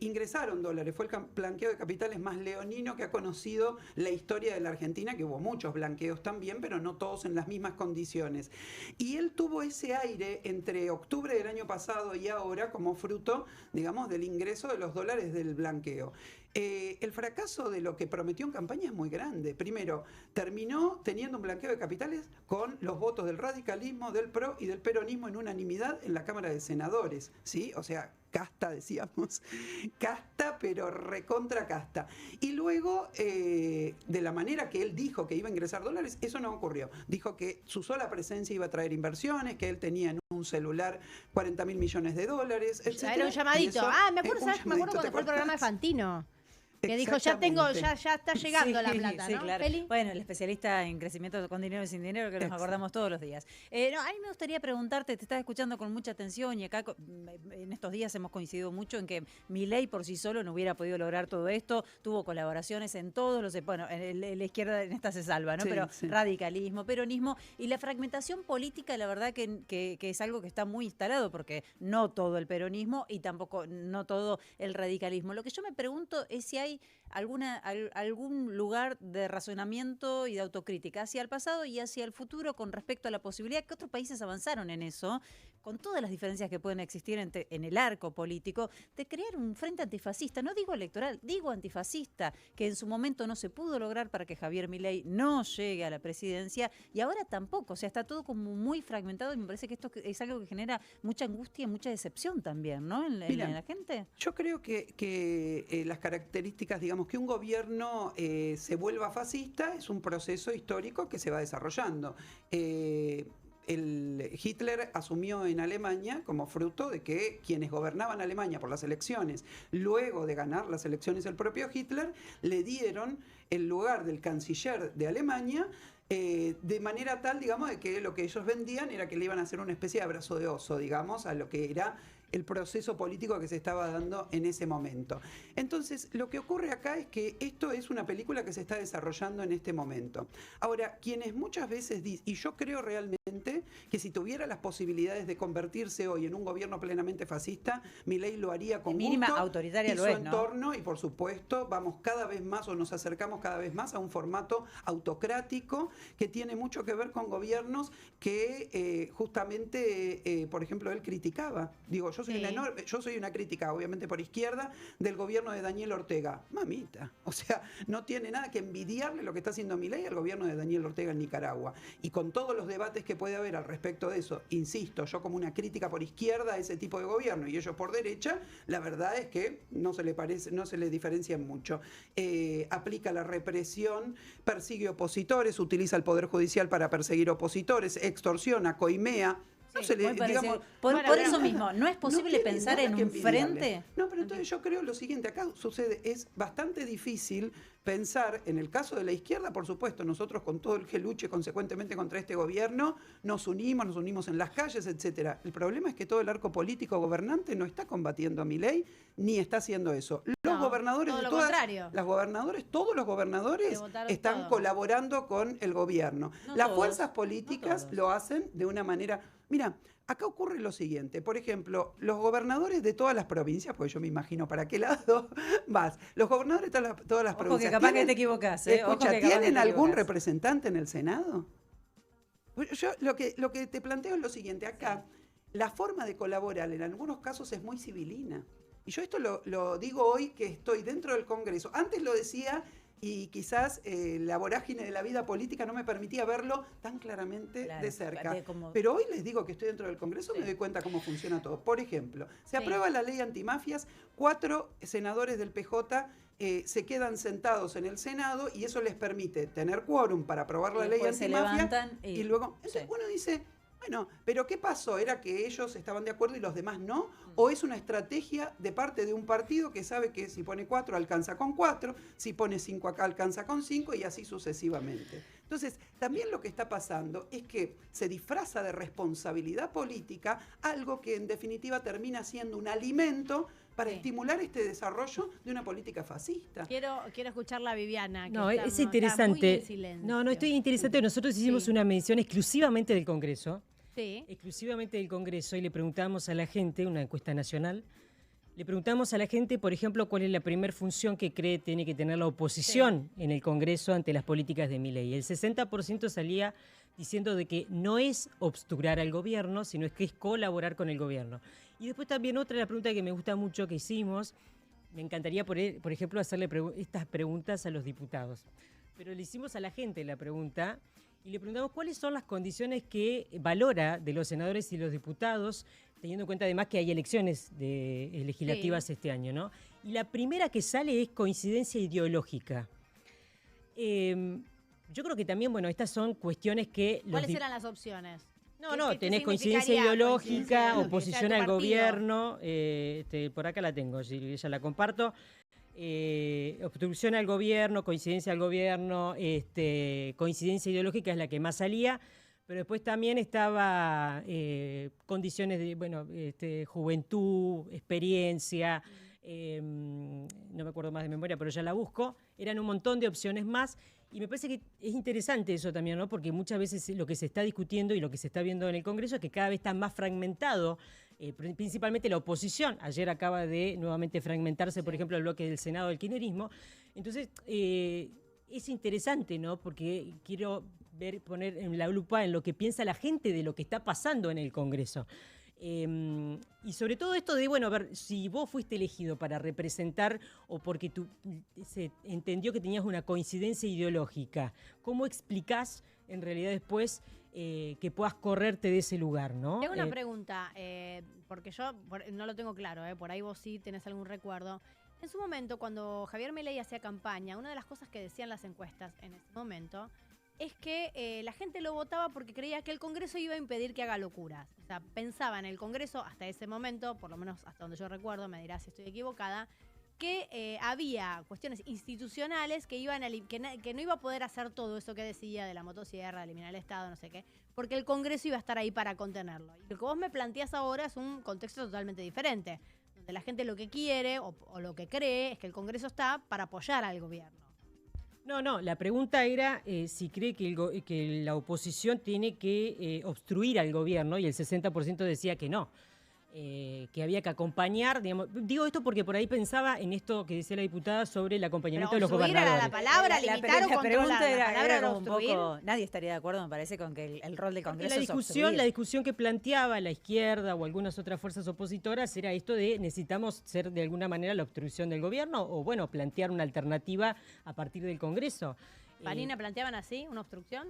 Ingresaron dólares, fue el blanqueo de capitales más leonino que ha conocido la historia de la Argentina, que hubo muchos blanqueos también, pero no todos en las mismas condiciones. Y él tuvo ese aire entre octubre del año pasado y ahora como fruto, digamos, del ingreso de los dólares del blanqueo. El fracaso de lo que prometió en campaña es muy grande. Primero, terminó teniendo un blanqueo de capitales con los votos del radicalismo, del PRO y del peronismo en unanimidad en la Cámara de Senadores, ¿sí? O sea, casta, decíamos, casta, pero recontra casta. Y luego, de la manera que él dijo que iba a ingresar dólares, eso no ocurrió. Dijo que su sola presencia iba a traer inversiones, que él tenía en un celular 40.000 millones de dólares, etc. Era un llamadito. Me acuerdo cuando fue el programa de Fantino. Que dijo, ya está llegando la plata, sí, ¿no? Claro. ¿Feli? Bueno, el especialista en crecimiento con dinero y sin dinero, que nos acordamos todos los días. A mí me gustaría preguntarte, te estás escuchando con mucha atención y acá en estos días hemos coincidido mucho en que Milei por sí solo no hubiera podido lograr todo esto, tuvo colaboraciones en todos los, bueno, en la izquierda en esta se salva, ¿no? Sí, pero sí. Radicalismo, peronismo y la fragmentación política, la verdad que es algo que está muy instalado, porque no todo el peronismo y tampoco no todo el radicalismo. Lo que yo me pregunto es si hay algún lugar de razonamiento y de autocrítica hacia el pasado y hacia el futuro con respecto a la posibilidad que otros países avanzaron en eso, con todas las diferencias que pueden existir en el arco político, de crear un frente antifascista, no digo electoral, digo antifascista, que en su momento no se pudo lograr para que Javier Milei no llegue a la presidencia y ahora tampoco, o sea, está todo como muy fragmentado y me parece que esto es algo que genera mucha angustia y mucha decepción también, ¿no? En la gente. Yo creo que las características, digamos, que un gobierno se vuelva fascista es un proceso histórico que se va desarrollando. Hitler asumió en Alemania como fruto de que quienes gobernaban Alemania por las elecciones, luego de ganar las elecciones el propio Hitler, le dieron el lugar del canciller de Alemania, de manera tal, digamos, de que lo que ellos vendían era que le iban a hacer una especie de abrazo de oso, digamos, a lo que era el proceso político que se estaba dando en ese momento. Entonces, lo que ocurre acá es que esto es una película que se está desarrollando en este momento. Ahora, quienes muchas veces dicen, y yo creo realmente que si tuviera las posibilidades de convertirse hoy en un gobierno plenamente fascista, Milei lo haría con mínima gusto, autoritaria y lo su es, ¿no? entorno, y por supuesto, vamos cada vez más o nos acercamos cada vez más a un formato autocrático que tiene mucho que ver con gobiernos que justamente, por ejemplo, él criticaba. Digo, yo soy una crítica, obviamente por izquierda, del gobierno de Daniel Ortega. Mamita. O sea, no tiene nada que envidiarle lo que está haciendo Milei al gobierno de Daniel Ortega en Nicaragua. Y con todos los debates que puede haber al respecto de eso, insisto, yo como una crítica por izquierda a ese tipo de gobierno y ellos por derecha, la verdad es que no se le diferencian mucho. Aplica la represión, persigue opositores, utiliza el Poder Judicial para perseguir opositores, extorsiona, coimea. No se le, digamos, por eso mismo, ¿no es posible pensar en un frente? No, pero entonces yo creo lo siguiente, acá sucede, es bastante difícil pensar, en el caso de la izquierda, por supuesto, nosotros con todo el que luche consecuentemente contra este gobierno, nos unimos en las calles, etcétera. El problema es que todo el arco político gobernante no está combatiendo a Milei, ni está haciendo eso. Los gobernadores de todas, todos los gobernadores están colaborando con el gobierno. Las fuerzas políticas lo hacen de una manera. Mira, acá ocurre lo siguiente, por ejemplo, los gobernadores de todas las provincias, pues yo me imagino para qué lado vas, los gobernadores de todas las provincias. Que capaz que te equivocás, escucha, ¿tienen algún representante en el Senado? Yo lo que te planteo es lo siguiente. Acá, la forma de colaborar en algunos casos es muy civilina. Y yo esto lo digo hoy que estoy dentro del Congreso. Antes lo decía y quizás la vorágine de la vida política no me permitía verlo tan claramente de cerca. Pero hoy les digo que estoy dentro del Congreso, me doy cuenta cómo funciona todo. Por ejemplo, se aprueba la ley antimafias, 4 senadores del PJ se quedan sentados en el Senado y eso les permite tener quórum para aprobar la ley antimafia. Y luego, entonces uno dice, bueno, pero ¿qué pasó? ¿Era que ellos estaban de acuerdo y los demás no? ¿O es una estrategia de parte de un partido que sabe que si pone 4 alcanza con 4, si pone 5 acá alcanza con 5 y así sucesivamente? Entonces, también lo que está pasando es que se disfraza de responsabilidad política algo que en definitiva termina siendo un alimento para estimular este desarrollo de una política fascista. Quiero escucharla a Viviana. No, es interesante. No, estoy interesante. Nosotros hicimos una mención exclusivamente del Congreso. Sí. Exclusivamente del Congreso y le preguntamos a la gente, una encuesta nacional, le preguntamos a la gente, por ejemplo, cuál es la primera función que cree tiene que tener la oposición en el Congreso ante las políticas de Milei. El 60% salía diciendo de que no es obstruir al gobierno, sino es que es colaborar con el gobierno. Y después también otra, la pregunta que me gusta mucho que hicimos, me encantaría, por ejemplo, hacerle estas preguntas a los diputados. Pero le hicimos a la gente la pregunta y le preguntamos cuáles son las condiciones que valora de los senadores y los diputados, teniendo en cuenta además que hay elecciones legislativas este año, ¿no? Y la primera que sale es coincidencia ideológica. Yo creo que también, bueno, estas son cuestiones que... ¿Cuáles eran las opciones? No, tenés coincidencia ideológica, oposición al gobierno, por acá la tengo, si ya la comparto. Obstrucción al gobierno, coincidencia al gobierno, coincidencia ideológica es la que más salía, pero después también estaba condiciones de juventud, experiencia, no me acuerdo más de memoria, pero ya la busco, eran un montón de opciones más. Y me parece que es interesante eso también, ¿no? Porque muchas veces lo que se está discutiendo y lo que se está viendo en el Congreso es que cada vez está más fragmentado, principalmente la oposición. Ayer acaba de nuevamente fragmentarse, por ejemplo, el bloque del Senado del kirchnerismo. Entonces, es interesante, ¿no? Porque quiero poner en la lupa en lo que piensa la gente de lo que está pasando en el Congreso. Y sobre todo esto de, bueno, a ver, si vos fuiste elegido para representar o porque se entendió que tenías una coincidencia ideológica, ¿cómo explicás en realidad después que puedas correrte de ese lugar, ¿no? Tengo una pregunta, porque yo no lo tengo claro, por ahí vos sí tenés algún recuerdo. En su momento, cuando Javier Milei hacía campaña, una de las cosas que decían las encuestas en ese momento es que la gente lo votaba porque creía que el Congreso iba a impedir que haga locuras. O sea, pensaba en el Congreso hasta ese momento, por lo menos hasta donde yo recuerdo, me dirás si estoy equivocada, que había cuestiones institucionales que no iba a poder hacer todo eso que decía de la motosierra, de eliminar el Estado, no sé qué, porque el Congreso iba a estar ahí para contenerlo. Y lo que vos me planteás ahora es un contexto totalmente diferente, donde la gente lo que quiere o lo que cree es que el Congreso está para apoyar al gobierno. No, la pregunta era si cree que la oposición tiene que obstruir al gobierno y el 60% decía que no, que había que acompañar, digamos. Digo esto porque por ahí pensaba en esto que decía la diputada sobre el acompañamiento de los gobernadores. La palabra, limitar o controlar. La palabra era un poco, nadie estaría de acuerdo, me parece, con que el rol del Congreso la discusión que planteaba la izquierda o algunas otras fuerzas opositoras era esto de necesitamos ser de alguna manera la obstrucción del gobierno o, bueno, plantear una alternativa a partir del Congreso. ¿Vanina planteaban así, una obstrucción?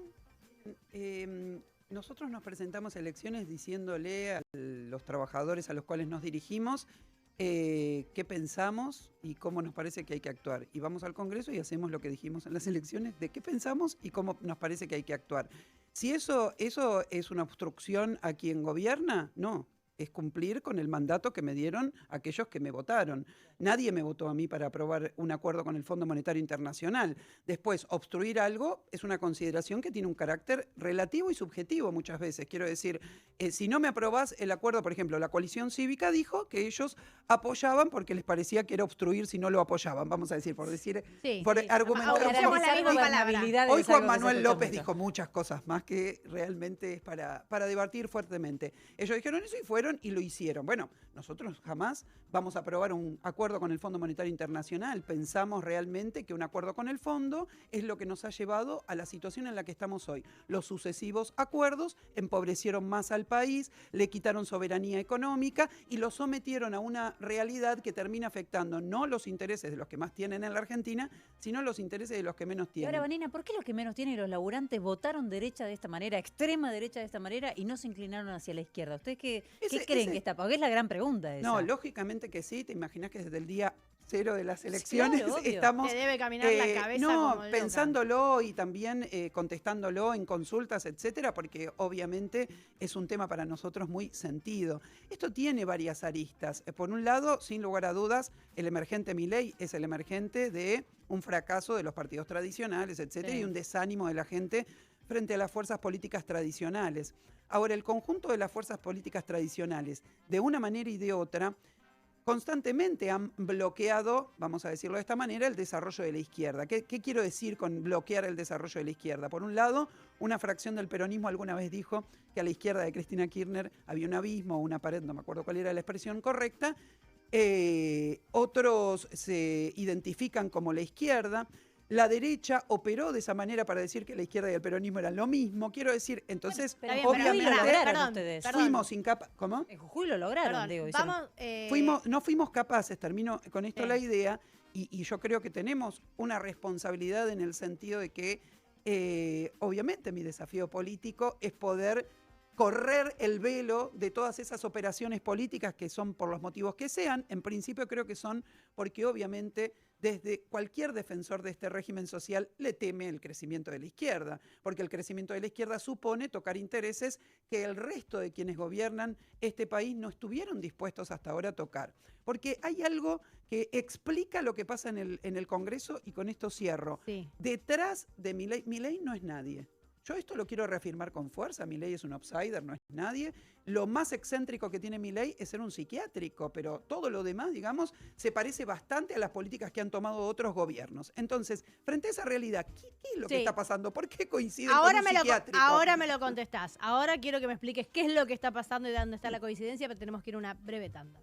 Nosotros nos presentamos a elecciones diciéndole a los trabajadores a los cuales nos dirigimos qué pensamos y cómo nos parece que hay que actuar. Y vamos al Congreso y hacemos lo que dijimos en las elecciones de qué pensamos y cómo nos parece que hay que actuar. Si eso es una obstrucción a quien gobierna, no. Es cumplir con el mandato que me dieron aquellos que me votaron. Nadie me votó a mí para aprobar un acuerdo con el Fondo Monetario Internacional. Después, obstruir algo es una consideración que tiene un carácter relativo y subjetivo muchas veces. Quiero decir, si no me aprobás el acuerdo, por ejemplo, la coalición cívica dijo que ellos apoyaban porque les parecía que era obstruir si no lo apoyaban, vamos a decir, por decir, por argumentar. Hoy Juan Manuel López dijo muchas cosas más que realmente es para debatir fuertemente. Ellos dijeron eso y fueron y lo hicieron. Bueno, nosotros jamás vamos a aprobar un acuerdo acuerdo con el Fondo Monetario Internacional. Pensamos realmente que un acuerdo con el fondo es lo que nos ha llevado a la situación en la que estamos hoy. Los sucesivos acuerdos empobrecieron más al país, le quitaron soberanía económica y lo sometieron a una realidad que termina afectando no los intereses de los que más tienen en la Argentina, sino los intereses de los que menos Y tienen. ahora, Vanina, ¿por qué los que menos tienen y los laburantes votaron derecha de esta manera, extrema derecha de esta manera y no se inclinaron hacia la izquierda? ¿Ustedes qué creen que está? Porque es la gran pregunta esa. No, lógicamente que sí. Te imaginas que desde el día cero de las elecciones claro, obvio. estamos... Te debe caminar la cabeza como loca. Pensándolo y también contestándolo en consultas, etcétera, porque obviamente es un tema para nosotros muy sentido. Esto tiene varias aristas. Por un lado, sin lugar a dudas, el emergente Milei es el emergente de un fracaso de los partidos tradicionales, etcétera, Sí. y un desánimo de la gente frente a las fuerzas políticas tradicionales. Ahora, el conjunto de las fuerzas políticas tradicionales, de una manera y de otra, constantemente han bloqueado, vamos a decirlo de esta manera, el desarrollo de la izquierda. ¿Qué quiero decir con bloquear el desarrollo de la izquierda? Por un lado, una fracción del peronismo alguna vez dijo que a la izquierda de Cristina Kirchner había un abismo o una pared, no me acuerdo cuál era la expresión correcta. Otros se identifican como la izquierda. La derecha operó de esa manera para decir que la izquierda y el peronismo eran lo mismo. Quiero decir, entonces, Pero bien, obviamente, pero lo lograron ustedes. fuimos incapaces. ¿Cómo? En Jujuy lo lograron, digo. No fuimos capaces, termino con esto Sí. la idea, y yo creo que tenemos una responsabilidad en el sentido de que, obviamente, mi desafío político es poder correr el velo de todas esas operaciones políticas que son por los motivos que sean. En principio creo que son porque obviamente desde cualquier defensor de este régimen social le teme el crecimiento de la izquierda, porque el crecimiento de la izquierda supone tocar intereses que el resto de quienes gobiernan este país no estuvieron dispuestos hasta ahora a tocar. Porque hay algo que explica lo que pasa en el Congreso, y con esto cierro. Sí. Detrás de Milei no es nadie. Yo esto lo quiero reafirmar con fuerza. Milei es un outsider, no es nadie. Lo más excéntrico que tiene Milei es ser un psiquiátrico, pero todo lo demás, digamos, se parece bastante a las políticas que han tomado otros gobiernos. Entonces, frente a esa realidad, ¿qué es lo que está pasando? ¿Por qué coincide con un psiquiátrico? Ahora me lo contestás. Ahora quiero que me expliques qué es lo que está pasando y dónde está la coincidencia, pero tenemos que ir a una breve tanda.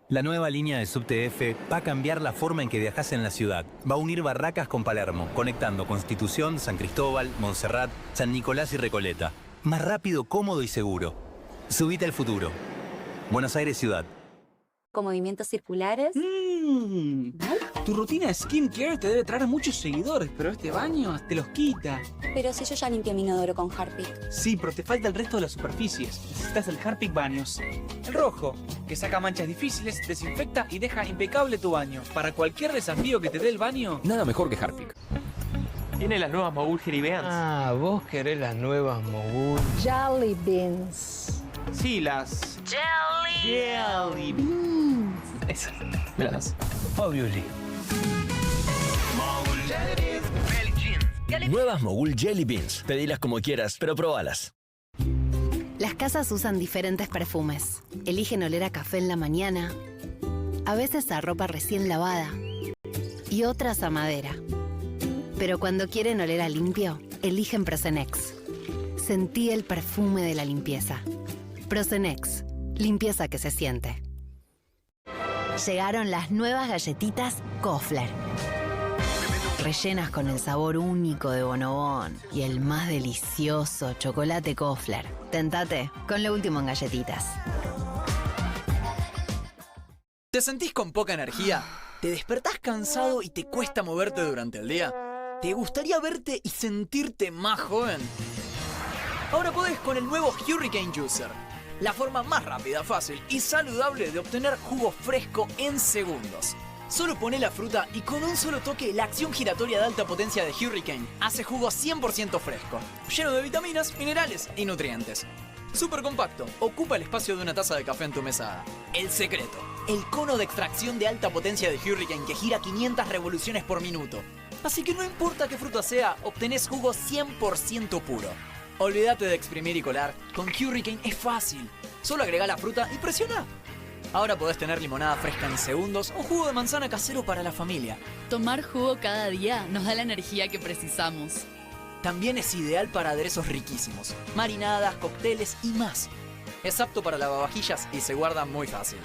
La nueva línea de Subte F va a cambiar la forma en que viajas en la ciudad. Va a unir Barracas con Palermo, conectando Constitución, San Cristóbal, Montserrat, San Nicolás y Recoleta. Más rápido, cómodo y seguro. Subite al futuro. Buenos Aires Ciudad. Con movimientos circulares. Tu rutina de skincare te debe traer muchos seguidores, pero este baño te los quita. Pero si yo ya limpié mi inodoro con Harpic. Sí, pero te falta el resto de las superficies. Necesitas el Harpic Baños. El rojo, que saca manchas difíciles, desinfecta y deja impecable tu baño. Para cualquier desafío que te dé el baño, Nada mejor que Harpic. Tiene las nuevas Mogul Jerry Beans. Ah, vos querés las nuevas Mogul. Jelly beans. Sí, las Jelly Esas. Míralas. Obviously. Nuevas Mogul Jelly Beans. Pedilas como quieras, pero probalas. Las casas usan diferentes perfumes. Eligen oler a café en la mañana, a veces a ropa recién lavada y otras a madera. Pero cuando quieren oler a limpio, eligen Prosenex. Sentí el perfume de la limpieza. Prosenex, limpieza que se siente. Llegaron las nuevas galletitas Kofler. Rellenas con el sabor único de Bonobón y el más delicioso chocolate Kofler. Tentate con lo último en galletitas. ¿Te sentís con poca energía? ¿Te despertás cansado y te cuesta moverte durante el día? ¿Te gustaría verte y sentirte más joven? Ahora podés con el nuevo Hurricane Juicer. La forma más rápida, fácil y saludable de obtener jugo fresco en segundos. Solo poné la fruta y con un solo toque la acción giratoria de alta potencia de Hurricane hace jugo 100% fresco, lleno de vitaminas, minerales y nutrientes. Súper compacto, ocupa el espacio de una taza de café en tu mesada. El secreto, el cono de extracción de alta potencia de Hurricane que gira 500 revoluciones por minuto. Así que no importa qué fruta sea, obtenés jugo 100% puro. Olvídate de exprimir y colar. Con Hurricane es fácil. Solo agrega la fruta y presiona. Ahora podés tener limonada fresca en segundos o jugo de manzana casero para la familia. Tomar jugo cada día nos da la energía que precisamos. También es ideal para aderezos riquísimos, marinadas, cócteles y más. Es apto para lavavajillas y se guarda muy fácil.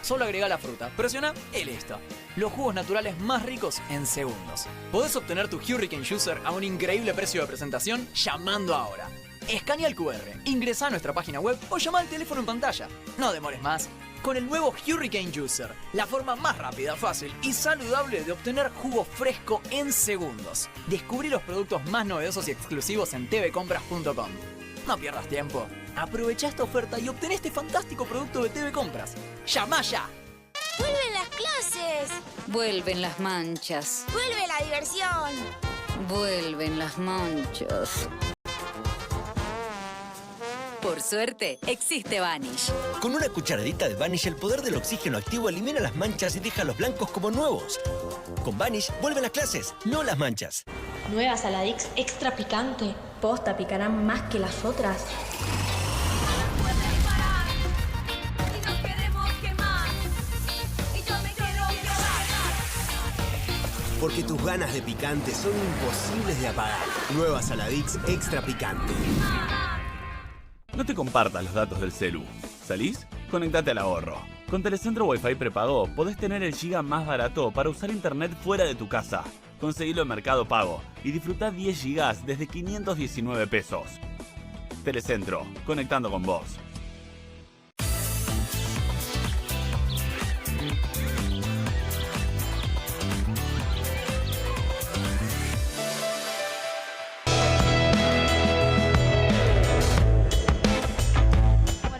Solo agrega la fruta, presiona y listo. Los jugos naturales más ricos en segundos. Podés obtener tu Hurricane Juicer a un increíble precio de presentación llamando ahora. Escanea el QR, ingresa a nuestra página web o llama al teléfono en pantalla. No demores más. Con el nuevo Hurricane Juicer, la forma más rápida, fácil y saludable de obtener jugo fresco en segundos. Descubrí los productos más novedosos y exclusivos en tvcompras.com. No pierdas tiempo. Aprovecha esta oferta y obtén este fantástico producto de TV Compras. ¡Llama ya! ¡Vuelven las clases! Vuelven las manchas. ¡Vuelve la diversión! Vuelven las manchas. Por suerte, existe Vanish. Con una cucharadita de Vanish, el poder del oxígeno activo elimina las manchas y deja los blancos como nuevos. Con Vanish, vuelven las clases, no las manchas. Nueva Saladix extra picante. Posta, picarán más que las otras. Porque tus ganas de picante son imposibles de apagar. Nueva Saladix extra picante. No te compartas los datos del celu. ¿Salís? Conectate al ahorro. Con Telecentro Wi-Fi prepago podés tener el giga más barato para usar internet fuera de tu casa. Conseguilo en Mercado Pago y disfrutá 10 gigas desde 519 pesos. Telecentro, conectando con vos.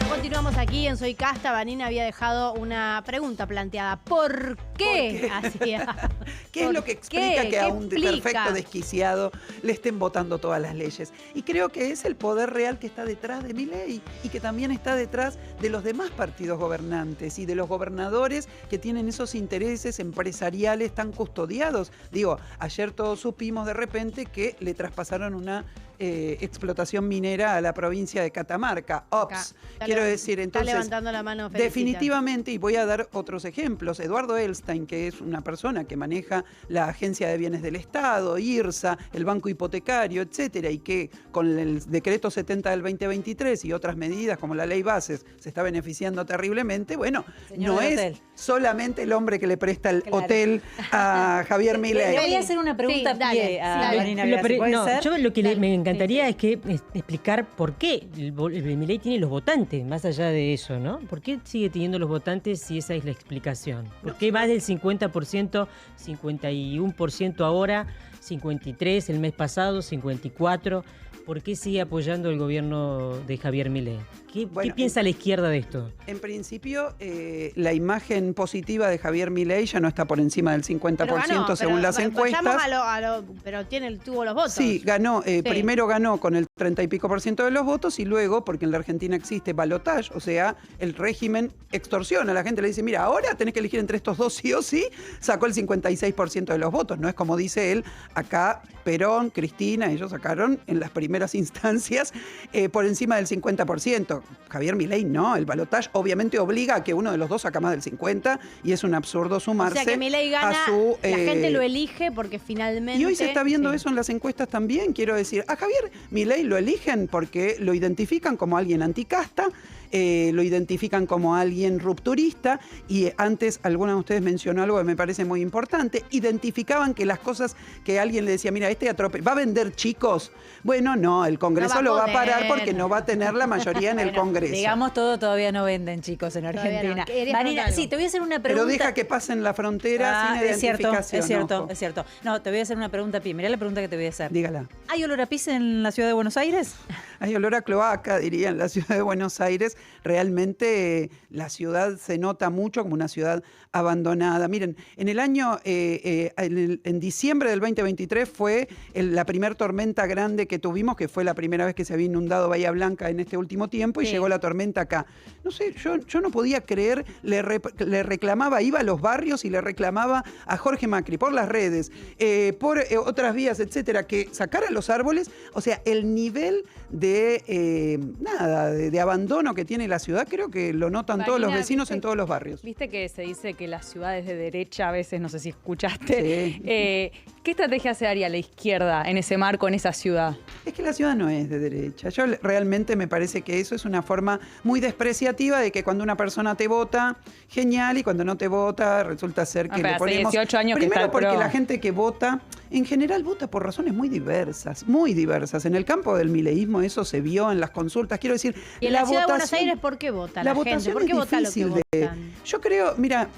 Continuamos aquí en Soy Casta. Vanina había dejado una pregunta planteada. ¿Por qué hacía? ¿Qué es lo que explica que a un perfecto desquiciado le estén votando todas las leyes? Y creo que es el poder real que está detrás de Milei y que también está detrás de los demás partidos gobernantes y de los gobernadores que tienen esos intereses empresariales tan custodiados. Digo, ayer todos supimos de repente que le traspasaron una explotación minera a la provincia de Catamarca. Ops. Quiero decir, entonces, está levantando la mano, felicita. Definitivamente, y voy a dar otros ejemplos. Eduardo Elstein, que es una persona que maneja la Agencia de Bienes del Estado, IRSA, el Banco Hipotecario, etcétera, y que con el decreto 70 del 2023 y otras medidas como la ley Bases se está beneficiando terriblemente. Bueno, no es solamente el hombre que le presta el hotel a Javier Milei. Le voy a hacer una pregunta a Vanina Vera. Yo lo que me encantaría es que explicar por qué el Milei tiene los votantes, más allá de eso, ¿no? ¿Por qué sigue teniendo los votantes si esa es la explicación? ¿Por qué más del 50%, 51% ahora, 53% el mes pasado, 54%? ¿Por qué sigue apoyando el gobierno de Javier Milei? ¿Qué piensa la izquierda de esto? En principio, la imagen positiva de Javier Milei ya no está por encima del 50% según las encuestas. Pero tuvo los votos. Sí, ganó. Primero ganó con el 30 y pico % de los votos y luego, porque en la Argentina existe balotage, o sea, el régimen extorsiona a la gente, le dice, mira, ahora tenés que elegir entre estos dos sí o sí, sacó el 56% de los votos. No es como dice él, acá Perón, Cristina, ellos sacaron en las primeras instancias por encima del 50%. Javier Milei no, el balotage obviamente obliga a que uno de los dos saca más del 50% y es un absurdo sumarse. O sea que Milei gana, a su, la gente lo elige porque finalmente... Y hoy se está viendo eso en las encuestas también, quiero decir. A Javier Milei lo eligen porque lo identifican como alguien anticasta, lo identifican como alguien rupturista y antes alguna de ustedes mencionó algo que me parece muy importante, identificaban que las cosas que alguien le decía, mira, ¿va a vender chicos? Bueno, no, el Congreso lo va a parar porque no va a tener la mayoría en el Congreso. Digamos todo, todavía no venden chicos en Argentina. No. Vanina, sí, te voy a hacer una pregunta. Pero deja que pasen la frontera sin identificación. Es cierto. No, te voy a hacer una pregunta a Pi. Mirá la pregunta que te voy a hacer. Dígala. ¿Hay olor a pis en la ciudad de Buenos Aires? Hay olor a cloaca, diría, en la ciudad de Buenos Aires. Realmente la ciudad se nota mucho como una ciudad abandonada. Miren, en el año, en diciembre del 2023 fue la primer tormenta grande que tuvimos, que fue la primera vez que se había inundado Bahía Blanca en este último tiempo y llegó la tormenta acá. No sé, yo no podía creer, le reclamaba, iba a los barrios y le reclamaba a Jorge Macri por las redes, por otras vías, etcétera, que sacara los árboles. O sea, el nivel de de abandono que tiene la ciudad. Creo que lo notan todos los vecinos en todos los barrios. Viste que se dice que la ciudad es de derecha, a veces, no sé si escuchaste. Sí. ¿Qué estrategia se daría la izquierda en ese marco, en esa ciudad? Es que la ciudad no es de derecha. Yo realmente me parece que eso es una forma muy despreciativa de que cuando una persona te vota, genial, y cuando no te vota, resulta ser que le ponemos... 18 años primero que está porque la gente que vota, en general vota por razones muy diversas, muy diversas. En el campo del mileísmo eso se vio en las consultas. Quiero decir, ¿y en la ciudad de Buenos Aires por qué vota la gente? ¿Por qué vota lo que votan? Yo creo, mira,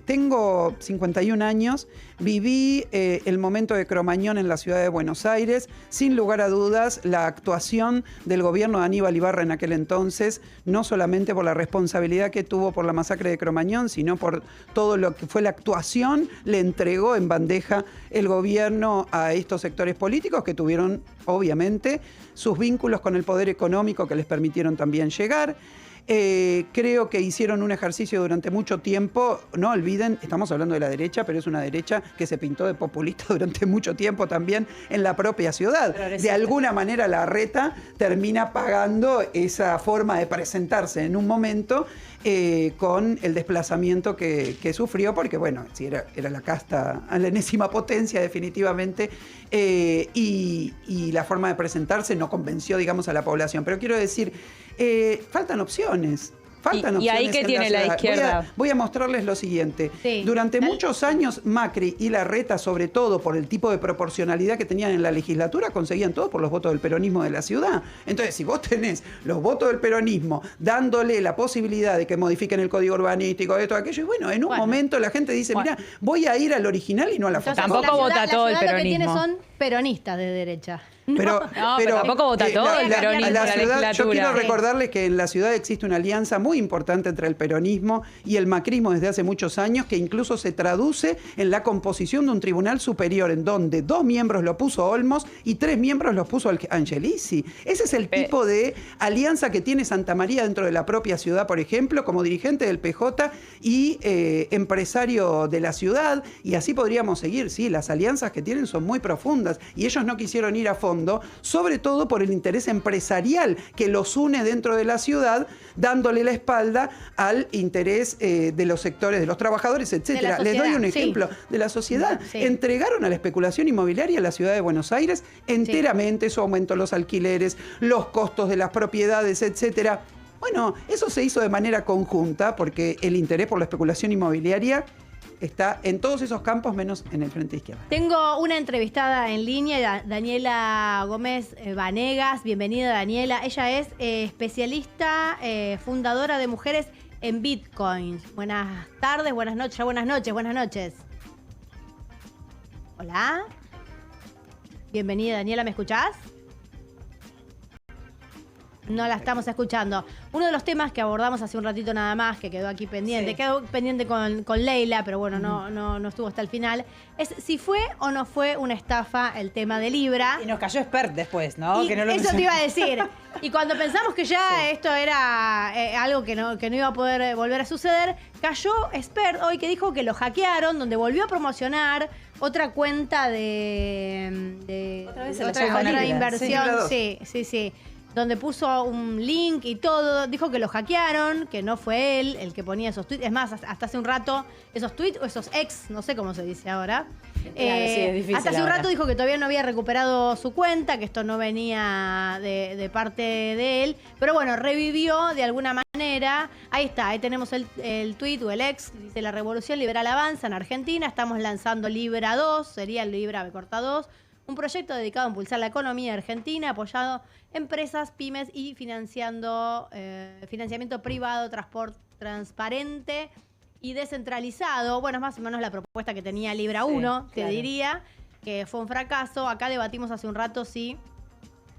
tengo 51 años, viví el momento de Cromañón en la ciudad de Buenos Aires. Sin lugar a dudas, la actuación del gobierno de Aníbal Ibarra en aquel entonces, no solamente por la responsabilidad que tuvo por la masacre de Cromañón, sino por todo lo que fue la actuación, le entregó en bandeja el gobierno a estos sectores políticos que tuvieron, obviamente, sus vínculos con el poder económico que les permitieron también llegar. Creo que hicieron un ejercicio durante mucho tiempo, no olviden, estamos hablando de la derecha, pero es una derecha que se pintó de populista durante mucho tiempo también en la propia ciudad. De alguna manera Larreta termina pagando esa forma de presentarse en un momento con el desplazamiento que sufrió, porque bueno, sí, era la casta a la enésima potencia definitivamente, y la forma de presentarse no convenció, digamos, a la población. Pero quiero decir, faltan opciones. ¿Y ahí qué tiene la izquierda? Voy a mostrarles lo siguiente. Sí. Durante muchos años, Macri y Larreta, sobre todo por el tipo de proporcionalidad que tenían en la legislatura, conseguían todo por los votos del peronismo de la ciudad. Entonces, si vos tenés los votos del peronismo dándole la posibilidad de que modifiquen el código urbanístico, de todo aquello, y bueno, en un momento la gente dice, mira, voy a ir al original y no a la foto. Tampoco vota todo el peronismo. Lo que tiene son peronistas de derecha. Pero tampoco vota todo el peronismo, la legislatura. Yo quiero recordarles que en la ciudad existe una alianza muy importante entre el peronismo y el macrismo desde hace muchos años, que incluso se traduce en la composición de un tribunal superior, en donde 2 miembros lo puso Olmos y 3 miembros los puso Angelici. Ese es el tipo de alianza que tiene Santa María dentro de la propia ciudad, por ejemplo, como dirigente del PJ y empresario de la ciudad, y así podríamos seguir. Sí, las alianzas que tienen son muy profundas y ellos no quisieron ir a fondo, sobre todo por el interés empresarial que los une dentro de la ciudad, dándole la espalda al interés de los sectores, de los trabajadores, etcétera. Les doy un ejemplo de la sociedad. Sí. Entregaron a la especulación inmobiliaria la ciudad de Buenos Aires enteramente, eso aumentó los alquileres, los costos de las propiedades, etcétera. Bueno, eso se hizo de manera conjunta porque el interés por la especulación inmobiliaria está en todos esos campos menos en el frente izquierdo. Tengo una entrevistada en línea, Daniela Gómez Vanegas. Bienvenida, Daniela. Ella es especialista, fundadora de Mujeres en Bitcoin. Buenas tardes, buenas noches, buenas noches. Hola. Bienvenida, Daniela, ¿me escuchás? No la estamos escuchando. Uno de los temas que abordamos hace un ratito nada más, que quedó aquí pendiente, quedó pendiente con Leila, pero bueno, no estuvo hasta el final, es si fue o no fue una estafa el tema de Libra. Y nos cayó Spert después, ¿no? Y que no lo eso te iba a decir. Y cuando pensamos que ya esto era algo que no iba a poder volver a suceder, cayó Spert hoy, que dijo que lo hackearon, donde volvió a promocionar otra cuenta de otra inversión. Sí. Donde puso un link y todo, dijo que lo hackearon, que no fue él el que ponía esos tweets. Es más, hasta hace un rato, esos tweets o esos ex, no sé cómo se dice ahora. Es difícil hasta hace un rato dijo que todavía no había recuperado su cuenta, que esto no venía de parte de él. Pero bueno, revivió de alguna manera. Ahí está, ahí tenemos el tweet o el ex, dice: la revolución liberal avanza en Argentina, estamos lanzando Libra 2, sería el Libra B2, un proyecto dedicado a impulsar la economía argentina, apoyado empresas, pymes y financiamiento privado, transparente y descentralizado. Bueno, es más o menos la propuesta que tenía Libra 1, te diría, que fue un fracaso. Acá debatimos hace un rato si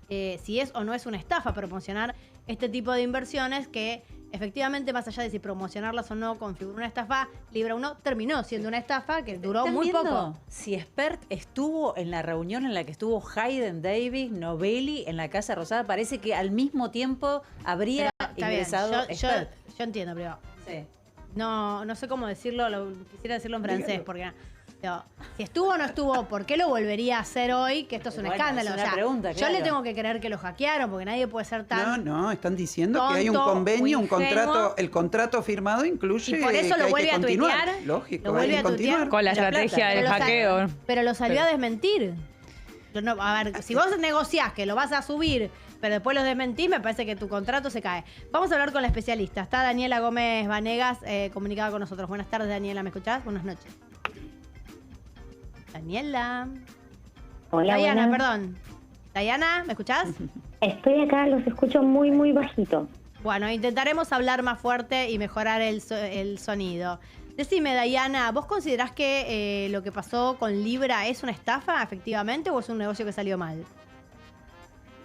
es o no es una estafa promocionar este tipo de inversiones que efectivamente, más allá de si promocionarlas o no configura una estafa, Libra 1 terminó siendo una estafa que duró muy poco. Si Spert estuvo en la reunión en la que estuvo Hayden Davis, Novelli en la Casa Rosada, parece que al mismo tiempo habría ingresado Spert. Yo entiendo, pero no sé cómo decirlo, quisiera decirlo en francés, porque Pero, si estuvo o no estuvo, ¿por qué lo volvería a hacer hoy? Que esto es un escándalo. Es una pregunta, yo claro. le tengo que creer que lo hackearon, porque nadie puede ser tan... No, están diciendo que hay un tonto convenio, o un contrato, el contrato firmado incluye y por eso que lo hay vuelve que a continuar. tuitear. Lógico, Lo vuelve hay a que continuar. tuitear. Con la estrategia del hackeo. Pero lo salió a desmentir. No, a ver, si vos negociás que lo vas a subir, pero después lo desmentís, me parece que tu contrato se cae. Vamos a hablar con la especialista. Está Daniela Gómez Vanegas, comunicada con nosotros. Buenas tardes, Daniela, ¿me escuchás? Buenas noches. Daniela. Hola, Diana, buenas. perdón. Diana, ¿me escuchás? Estoy acá, los escucho muy, muy bajito. Bueno, intentaremos hablar más fuerte y mejorar el sonido. Decime, Diana, ¿vos considerás que lo que pasó con Libra es una estafa, efectivamente, o es un negocio que salió mal?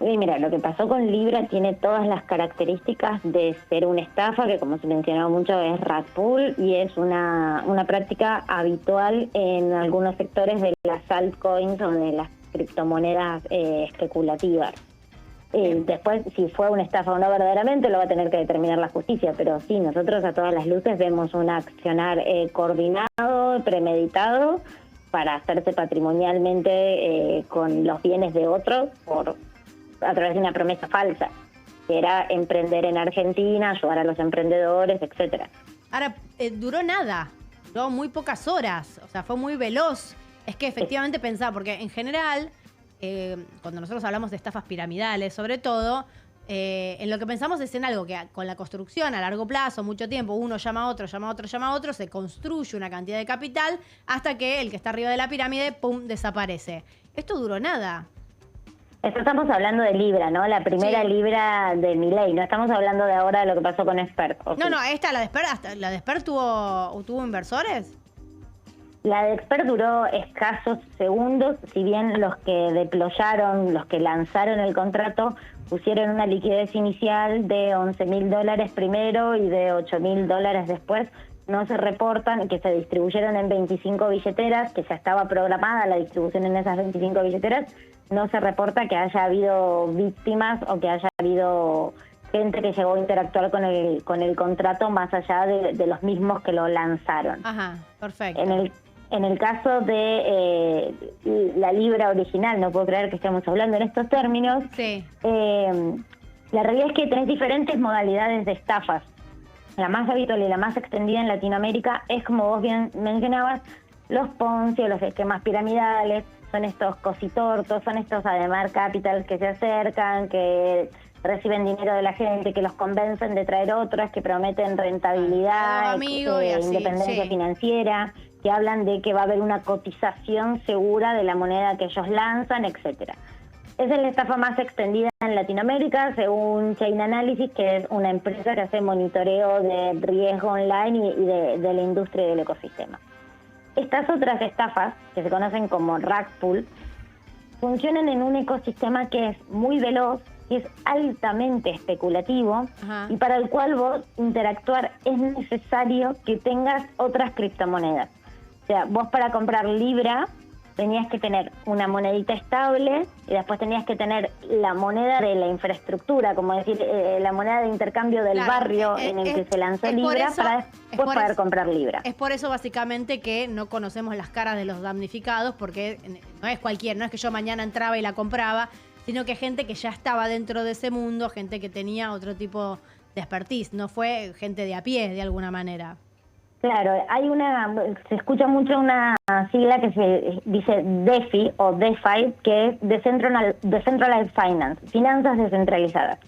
Y mira, lo que pasó con Libra tiene todas las características de ser una estafa, que como se mencionaba mucho es rug pull, y es una práctica habitual en algunos sectores de las altcoins o de las criptomonedas especulativas. Después, si fue una estafa o no verdaderamente, lo va a tener que determinar la justicia, pero sí, nosotros a todas las luces vemos un accionar coordinado, premeditado, para hacerse patrimonialmente con los bienes de otros a través de una promesa falsa, que era emprender en Argentina, ayudar a los emprendedores, etcétera. Ahora, duró nada, duró muy pocas horas, o sea, fue muy veloz. Es que efectivamente pensaba, porque en general, cuando nosotros hablamos de estafas piramidales, sobre todo, en lo que pensamos es en algo que con la construcción a largo plazo, mucho tiempo, uno llama a otro, llama a otro, llama a otro, se construye una cantidad de capital hasta que el que está arriba de la pirámide, ¡pum!, desaparece. Esto duró nada. Estamos hablando de Libra, ¿no? La primera Libra de Milei. No estamos hablando de ahora de lo que pasó con Expert. No, la de Expert tuvo inversores. La de Expert duró escasos segundos, si bien los que deployaron, los que lanzaron el contrato, pusieron una liquidez inicial de $11.000 primero y de $8.000 después. No se reportan, que se distribuyeron en 25 billeteras, que ya estaba programada la distribución en esas 25 billeteras. No se reporta que haya habido víctimas o que haya habido gente que llegó a interactuar con el contrato más allá de los mismos que lo lanzaron. Ajá, perfecto. En el caso de la Libra original, no puedo creer que estemos hablando en estos términos, sí. La realidad es que tenés diferentes modalidades de estafas. La más habitual y la más extendida en Latinoamérica es, como vos bien mencionabas, los Ponzi o los esquemas piramidales. Son estos cositortos, son estos Ademar Capital que se acercan, que reciben dinero de la gente, que los convencen de traer otros, que prometen rentabilidad, independencia financiera, que hablan de que va a haber una cotización segura de la moneda que ellos lanzan, etcétera. Esa es la estafa más extendida en Latinoamérica, según Chain Analysis, que es una empresa que hace monitoreo de riesgo online y de la industria y del ecosistema. Estas otras estafas, que se conocen como rug pull, funcionan en un ecosistema que es muy veloz, que es altamente especulativo. Ajá. Y para el cual vos interactuar es necesario que tengas otras criptomonedas. O sea, vos para comprar Libra tenías que tener una monedita estable y después tenías que tener la moneda de la infraestructura, como decir, la moneda de intercambio del barrio en el que se lanzó Libra para después poder comprar Libra. Es por eso básicamente que no conocemos las caras de los damnificados, porque no es cualquiera, no es que yo mañana entraba y la compraba, sino que gente que ya estaba dentro de ese mundo, gente que tenía otro tipo de expertise, no fue gente de a pie de alguna manera. Claro, se escucha mucho una sigla que se dice DeFi o DeFi, que es Decentralized Finance, finanzas descentralizadas.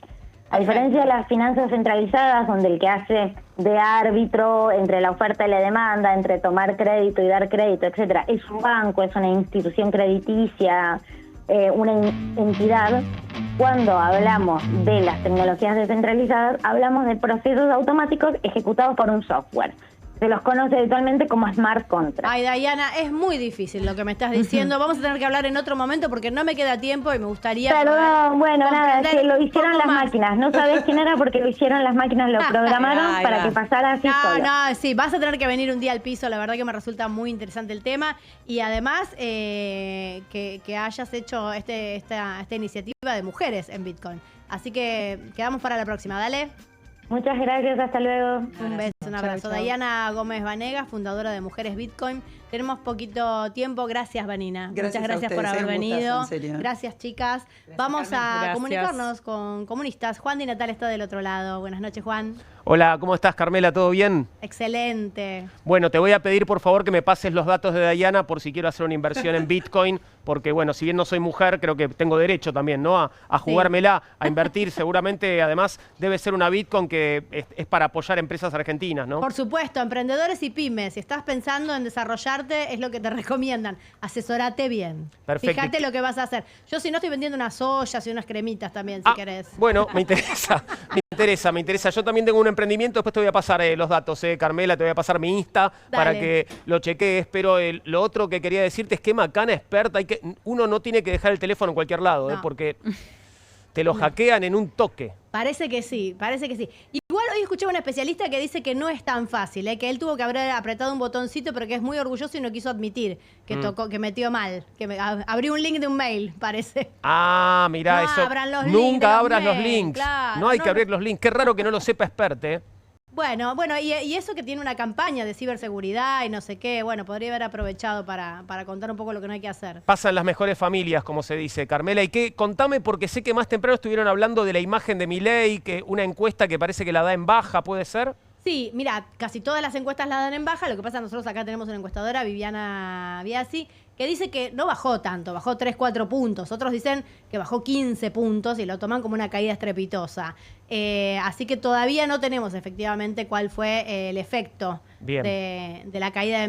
A diferencia de las finanzas centralizadas, donde el que hace de árbitro entre la oferta y la demanda, entre tomar crédito y dar crédito, etcétera, es un banco, es una institución crediticia, una entidad. Cuando hablamos de las tecnologías descentralizadas, hablamos de procesos automáticos ejecutados por un software. Se los conoce habitualmente como smart contracts. Ay, Diana, es muy difícil lo que me estás diciendo. Vamos a tener que hablar en otro momento porque no me queda tiempo y me gustaría... Perdón, bueno, nada, es que lo hicieron las máquinas. No sabés quién era porque lo hicieron las máquinas, lo programaron para que pasara así solo. No, sí, vas a tener que venir un día al piso. La verdad que me resulta muy interesante el tema. Y además, que hayas hecho esta iniciativa de mujeres en Bitcoin. Así que quedamos para la próxima. Dale. Muchas gracias, hasta luego. Un beso, un abrazo. Chau, chau. Dayana Gómez Vanegas, fundadora de Mujeres Bitcoin. Tenemos poquito tiempo. Gracias, Vanina. Gracias Muchas gracias a por ustedes, haber un gustazo, venido. en serio. Gracias, chicas. Vamos a Gracias. comunicarnos con comunistas. Juan Di Natal está del otro lado. Buenas noches, Juan. Hola, ¿cómo estás, Carmela? ¿Todo bien? Excelente. Bueno, te voy a pedir por favor que me pases los datos de Dayana por si quiero hacer una inversión en Bitcoin, porque bueno, si bien no soy mujer, creo que tengo derecho también, ¿no? A jugármela, a invertir. Seguramente, además, debe ser una Bitcoin que es para apoyar empresas argentinas, ¿no? Por supuesto, emprendedores y pymes. Si estás pensando en desarrollarte, es lo que te recomiendan. Asesorate bien. Perfecto. Fíjate lo que vas a hacer. Yo si no estoy vendiendo unas ollas y unas cremitas también, si querés. Bueno, me interesa, me interesa. Yo también tengo un emprendimiento, después te voy a pasar los datos, Carmela, te voy a pasar mi Insta para que lo chequees, pero lo otro que quería decirte es que Macana experta, uno no tiene que dejar el teléfono en cualquier lado, porque te lo hackean en un toque. Parece que sí, parece que sí. Igual hoy escuché a un especialista que dice que no es tan fácil, que él tuvo que haber apretado un botoncito, pero que es muy orgulloso y no quiso admitir que tocó, que metió mal, que abrió un link de un mail, parece. Ah, mirá, No eso. abran los links de Nunca los abras los mails, links. claro, no hay no, que abrir los links. Qué raro que no lo sepa experte, Bueno, y eso que tiene una campaña de ciberseguridad y no sé qué, bueno, podría haber aprovechado para contar un poco lo que no hay que hacer. Pasan las mejores familias, como se dice, Carmela. Y contame, porque sé que más temprano estuvieron hablando de la imagen de Milei, que una encuesta que parece que la da en baja, ¿puede ser? Sí, mira, casi todas las encuestas la dan en baja. Lo que pasa, nosotros acá tenemos una encuestadora, Viviana Biasi, que dice que no bajó tanto, bajó 3, 4 puntos. Otros dicen que bajó 15 puntos y lo toman como una caída estrepitosa. Así que todavía no tenemos efectivamente cuál fue el efecto de la caída de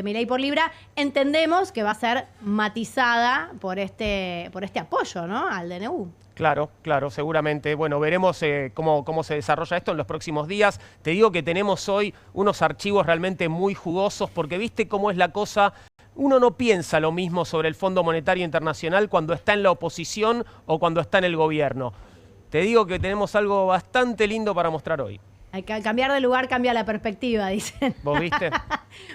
Milei por libra. Entendemos que va a ser matizada por este apoyo, ¿no?, al DNU. Claro, claro, seguramente. Bueno, veremos cómo se desarrolla esto en los próximos días. Te digo que tenemos hoy unos archivos realmente muy jugosos, porque viste cómo es la cosa. Uno no piensa lo mismo sobre el Fondo Monetario Internacional cuando está en la oposición o cuando está en el gobierno. Te digo que tenemos algo bastante lindo para mostrar hoy. Hay que cambiar de lugar, cambia la perspectiva, dicen. ¿Vos viste?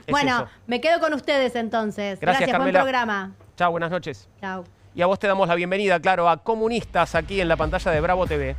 Bueno, eso. me quedo con ustedes entonces. Gracias, buen Carmela. programa. Chao, buenas noches. Chao. Y a vos te damos la bienvenida, claro, a Comunistas aquí en la pantalla de Bravo TV.